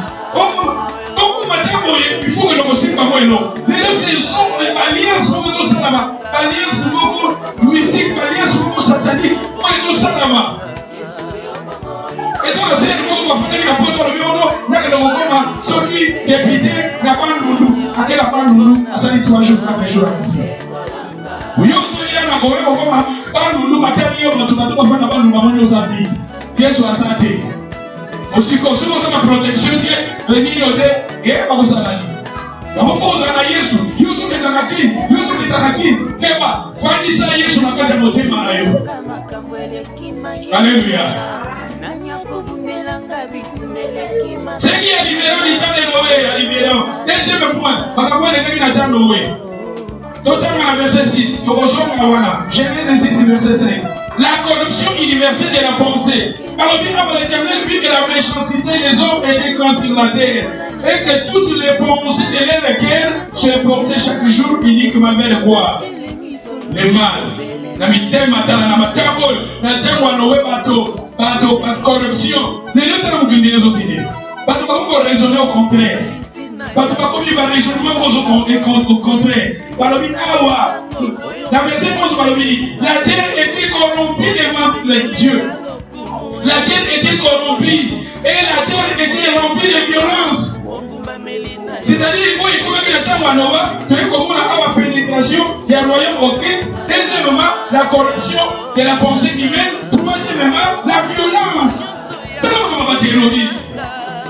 Il faut que nous consigne pas moi et non. Les lots, ce sont les alliances pour Salama. Alliances pour mystique, alliances pour satanique. Moi et nous Salama. Et donc, c'est le moment où on va faire la porte de l'eau. Nous avons celui député n'a pas de loulou. À quel appart loulou, à ça dit 3 jours, 4 jours. Vous y avez un problème, on va pas loulou, matériel, on va tout faire dans le moment de nos amis. Qu'est-ce que ça dit? Aussi, quand on a ma protection, le niveau de, il n'y a pas de ça. On va pas Yesu, Yesu qui est acquis, Yesu qui est acquis, Keba, Fanny ça, Yesu n'a pas de moté marayo. Alléluia. C'est qui est libérant l'État de Noé, est libérant. Deuxième point, Bakaboué n'est qu'un État de Noé. Totalement verset 6, Genèse 6, verset 5. La corruption universelle de la pensée. Alors, l'Éternel vit que la méchanceté des hommes était grande sur la terre et que toutes les pensées de leur guerre se portaient chaque jour uniquement vers quoi? Le mal. La mitema na matabol, na tengwa nowe bato, parce corruption. Les deux termes qui nous ont fini. Bato pas raisonner au contraire. Bato pas comme il va raisonner au contraire. Balobi awa. La verset 11 Balobi. La terre était corrompue devant Dieu. La terre était corrompue et la terre était remplie de violence. C'est-à-dire qu'il faut écouter la terre à Noah, tu es comme la pénétration des royaumes occultes. Deuxièmement, la corruption de la pensée humaine. Troisièmement, la violence. Comment on va terroriser?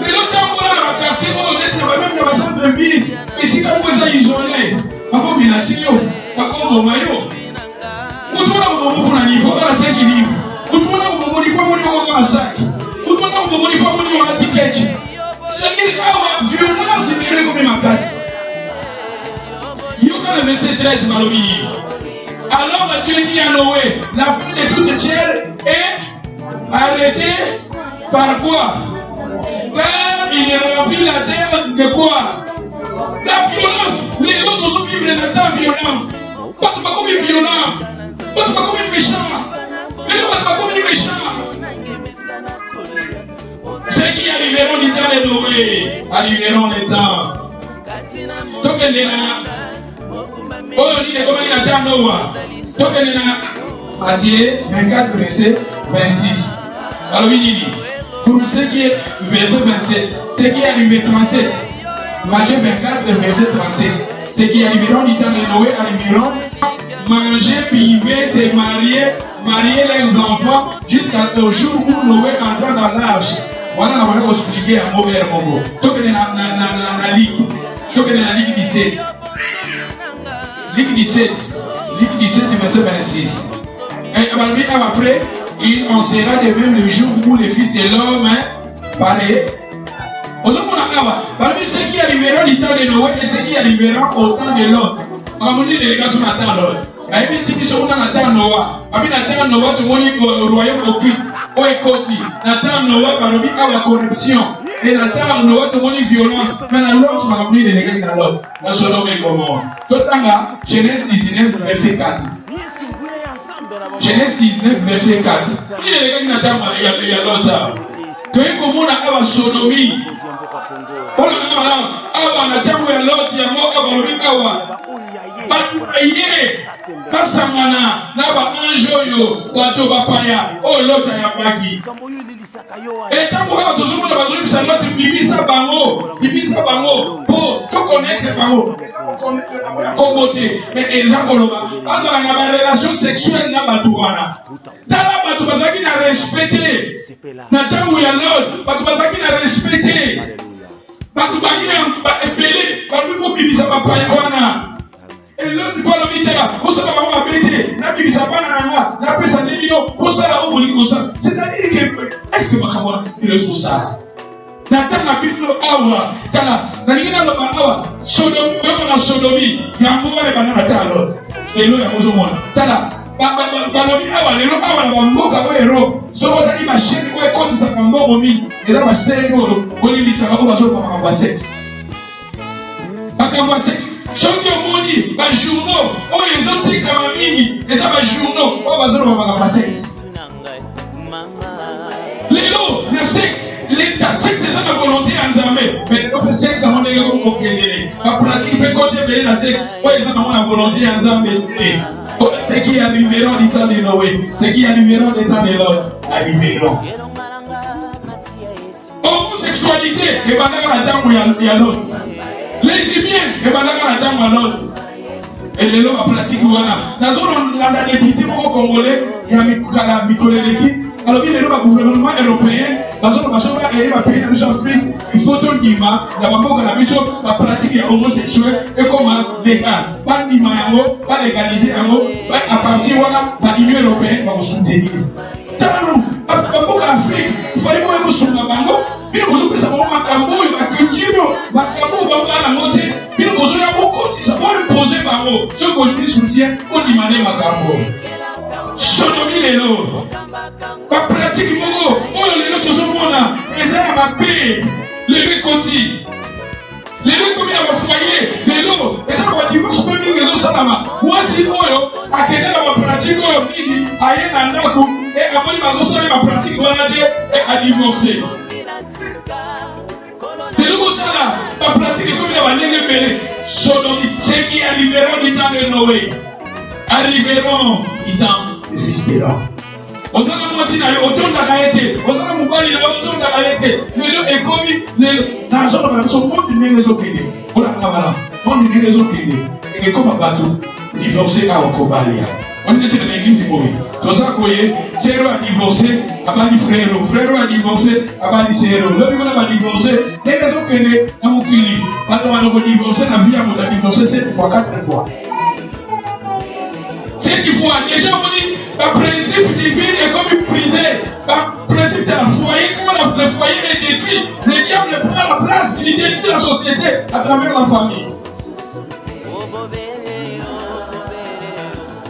Mais l'autre temps, on a la quartier, on est même dans la centre-ville. Et si quand vous êtes isolé, avant de la avant de maillot, vous devez avoir un niveau, dans la 5 livres. Vous devez avoir un niveau, dans la 5. Vous devez avoir un niveau, dans la ticket. C'est-à-dire que la violence est mirée comme ma place. Il y a le verset 13, Malobini. Alors Dieu dit à Noé, la fin de toute chair est arrêtée par quoi? Car il remplit la terre de quoi? La violence. Les autres vivent dans la violence. Pas comme une violence. Pas comme une méchant. Les autres pas comme une méchant. Ceux qui arriveront du temps de Noé, arriveront les temps. Donc elle est là. Oh, on dit comment il attend Noah. Donc elle est là. Matthieu 24, verset 26. Alors il dit, pour ceux qui est verset 27, ceux qui arrivent 37. Matthieu 24, verset 37. Ceux qui arriveront du temps de Noé arriveront manger, vivre, se marier les enfants jusqu'au jour où Noé entra dans l'arche. Voilà, on va expliquer un mot vers Mogo. Donc, il y a la Ligue 17. Ligue 17, verset 26. Et après, il en sera de même le jour où les fils de l'homme paraît. Ceux qui arriveront du temps de Noé et ceux qui arriveront au temps de l'autre. On va dire les gars sur la temps l'autre. Et puis, ceux qui seront dans la temps Noah. Après, la temps Noah, tout le monde est au royaume occulte. Oh, écoute, la terre Noah va revenir à la corruption. Et la terre Noah te montre violence. Mais la l'autre, tu vas venir de l'église dans l'autre. La Sodome et Gomorrhe. Tout là, Genèse 19, verset 4. Genèse 19, verset 4. Qui est l'église dans la terre, il y a l'autre. Tu es comme on a la sodomie. Oh là là, la terre où il y a l'autre, il y a l'autre, Batuaye, Kasamana, Naba Anjoyo, Bato Bapaya, oh l'autre a bagi. Et tant qu'on a toujours la batterie, ça doit être Bibisa Bango, pour tout connaître Bango, commoder. Et là, on a la relation sexuelle, n'a Batouana. Dans la Batouana qui n'a respecté, Nathan où il y a l'autre, Batouana qui n'a respecté, Batouana qui n'a épelé, Batouana qui n'a Bapaya. Et l'autre fois, le vitera, vous savez comment péter, n'a pas de n'a pas de millions, vous savez où vous ça. C'est-à-dire que, est-ce que Makamora, il est sous ça? Nathan n'a plus de awa, Tala, n'a rien à l'eau, awa, sodomie, il y a un moment de banane à l'autre. lelo ya kozomona tala balobi awa lelo awa na bamboka oyo soki otali mashine oyo ekotisaka mbongo mingi eza baseni oyo olilisaka oyo bazoloba makambo ya sexe makambo ya sexe soki omoni bajournaux oyo ezotikama mingi eza bajournaux oyo bazoloba makambo ya sexe lelo na sexe l'état sexe eza na volonté ya nzambe mais lelo mpe sexe yango ndenge okendele bapratike mpe kote ebele na sexe oyo eza nango na volonté ya nzambe te. Ce qui arriveront du temps de Noé, ce qui arriveront du temps de l'autre, arriveront. Homosexualité, et pendant la dame il y a l'autre. Lesbienne, et pendant la dame il y a l'autre. Et les lois pratiquent voilà. Dans zone on a des députés congolais, il y a Mikala Mikoleleki. Alors il y a le gouvernement européen, dans zone on va et va payer dans l'Afrique. Il faut donc dire, la maman la mission va pratiquer homosexuel et comment légal. Pas ni mayango, pas légaliser yango, pas à partir voilà, pas l'Union européenne va vous soutenir. Dans maman l'Afrique, il fallait que vous soyez maman. Mais vous avez ça pour makambo, la culture, makambo va la montée. Mais vous avez beaucoup de ça pour imposer maman. Ce qu'on dit soutien, on demande makambo. Sodomi les lots. Pas pratique mogo. Oh les lots tout ce monde là. Et ça ma paix. Les deux côtés. Les deux commis à votre foyer. Les lots. Et ça va dire que ce que nous faisons salama. Moi si moi à quel est ma pratique au midi à y en a et avant de m'assurer ma pratique voilà et à divorcer. Les deux côtés là. Ma pratique comme la manière belé. Sodomi. C'est qui arriveront du temps de Noé. Arriveront du temps de Fistera. Ozana mwasi na yo otondaka ete ozana mobali na yo otondaka ete lelo ekomi nazoloba na biso monde ndenge ezokende olaka bala monde ndenge ezokende ekekoma bato divorce awa kobalia on était dans l'église boye toza koye sero a divorcé abali frère a divorcé abali sero lobi kona ba divorcé ndenge ezokende na mokili bato banoko divorcé na vie ya moto a divorcé 7 fois 4 fois 7 fois déjà on dit le principe divin est comme brisé. Le principe de la foyer, quand le foyer est détruit, le diable prend la place, il détruit la société à travers la famille.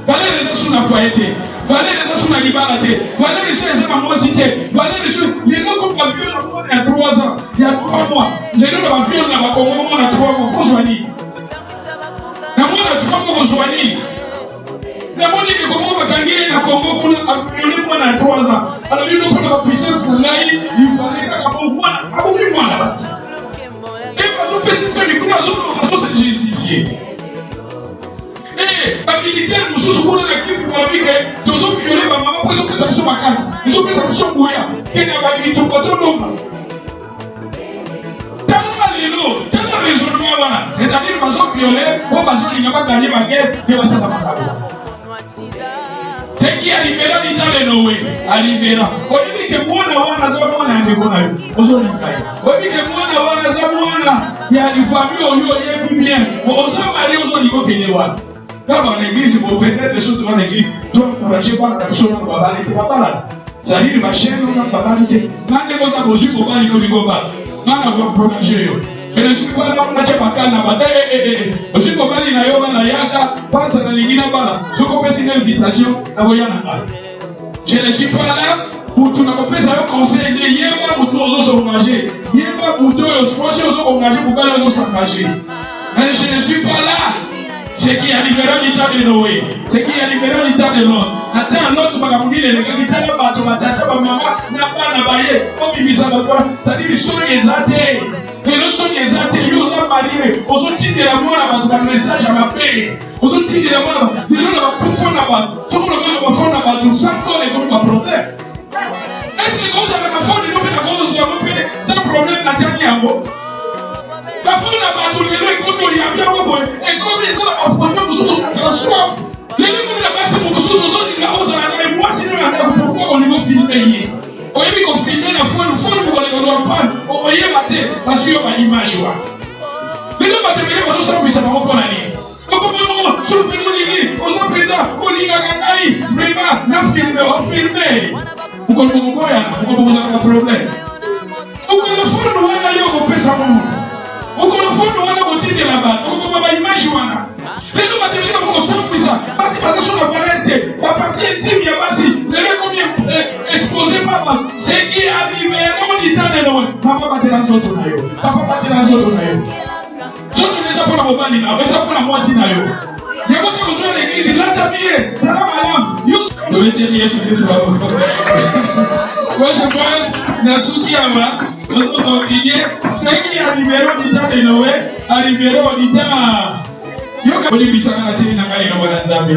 Valez les gens sur la foyer, valez les gens sur la liberté, valez les gens sur la moisité, valez les gens. Les gens comme la viole, il y a 3 ans, il y a 3 mois. Les gens de la viole, il y a 3 mois pour joindre. La mois de 3 mois pour joindre. La monnaie que Congo va gagner na Congo pour affirmer moi na 3 ans. Alors il nous prend la puissance pour l'aïe, il fallait qu'à moi, à vous moi là. Et pas nous faire des coups à se justifier. Eh, la militaire nous sommes pour la qui pour la vie que nous sommes violés par maman parce que ça nous sommes à casse. Nous sommes ça nous sommes bouillants. Qui n'a pas dit tout pas tout l'homme. Tellement raisonnement voilà. C'est-à-dire que nous sommes violés, on va se dire pas gagner ma guerre, et on va s'en ce qui arrivera du temps de Noé, arrivera. On dit que moi, il y a une famille qui est bien. On s'en marie aux autres qui sont là. Dans l'église, vous peut-être des choses dans l'église, donc encouragez pas la personne dans le baba, et pas là. Ça dit, ma chaîne, on a pas dit, quand les gens ont reçu, il faut pas les gobar. Non, on va protéger. Je ne suis pas là pour la chapakana, je suis pas là pour la yaka, passe à la ligne bala. Je comprends une invitation à Voyana. Je ne suis pas là pour tout le monde conseil de Yéba pour tous les autres engager. Yéba pour tous les autres engager pour que les autres s'engager. Mais je ne suis pas là. Ce qui arrivera du temps de Noé, ce qui arrivera du temps de l'autre. Attends, l'autre va vous dire, les gars qui t'ont pas de tata, maman, n'a pas nabaye, comme il s'en va pas. C'est-à-dire, ils sont les athées. Et le son des athées, ils ont marié. Aux autres titres de la mort, on a un message à ma paix. Aux autres titres de la mort, les gens n'ont pas fond là-bas. Faut que le gars va fond là-bas, tout ça, quand les gens n'ont pas problème. Est-ce que quand vous avez ma fond, ils n'ont pas de cause de la paix, c'est un problème, la dernière mot. La fond là-bas, tout le monde, il y a bien beaucoup. Et comme les gens n'ont pas de la soif, les gens qui ont passé pour que ce soit des gars, et moi, sinon, il y a pourquoi on est filmé. On a mis qu'on filmait la foi, pour les gens prendre. On voyait mater, parce qu'il y a une image. Les gens vont te faire parce que ça, oui, ça va reprendre la ligne. Donc, comment on se fait nous on s'en fait ça, on y a gagné, vraiment, on filme. Vous comprenez pourquoi vous avez un problème. Vous comprenez le fond, nous allons au Pessah. Vous comprenez le fond, nous allons au titre de la base. Vous comprenez l'image. Les gens vont te faire comme ça, ça. Parce que parce que la valette, la partie intime, il y a pas si. Le combien exposé papa, c'est qui arrive on dit tant de loin. Papa va te dans son tonayo. Papa va te dans son tonayo. Je te dis ça pour la mobile là, mais ça pour la moitié nayo. Il y a beaucoup de gens de l'église, là t'as mis, ça va madame. Je vais te dire ce que c'est pas. Moi je pense, dans ce qui a là, on continue, c'est qui arriveront du temps de Noël, arriveront du temps. Yo ka boli bisanga na tini na kai no bana zambi.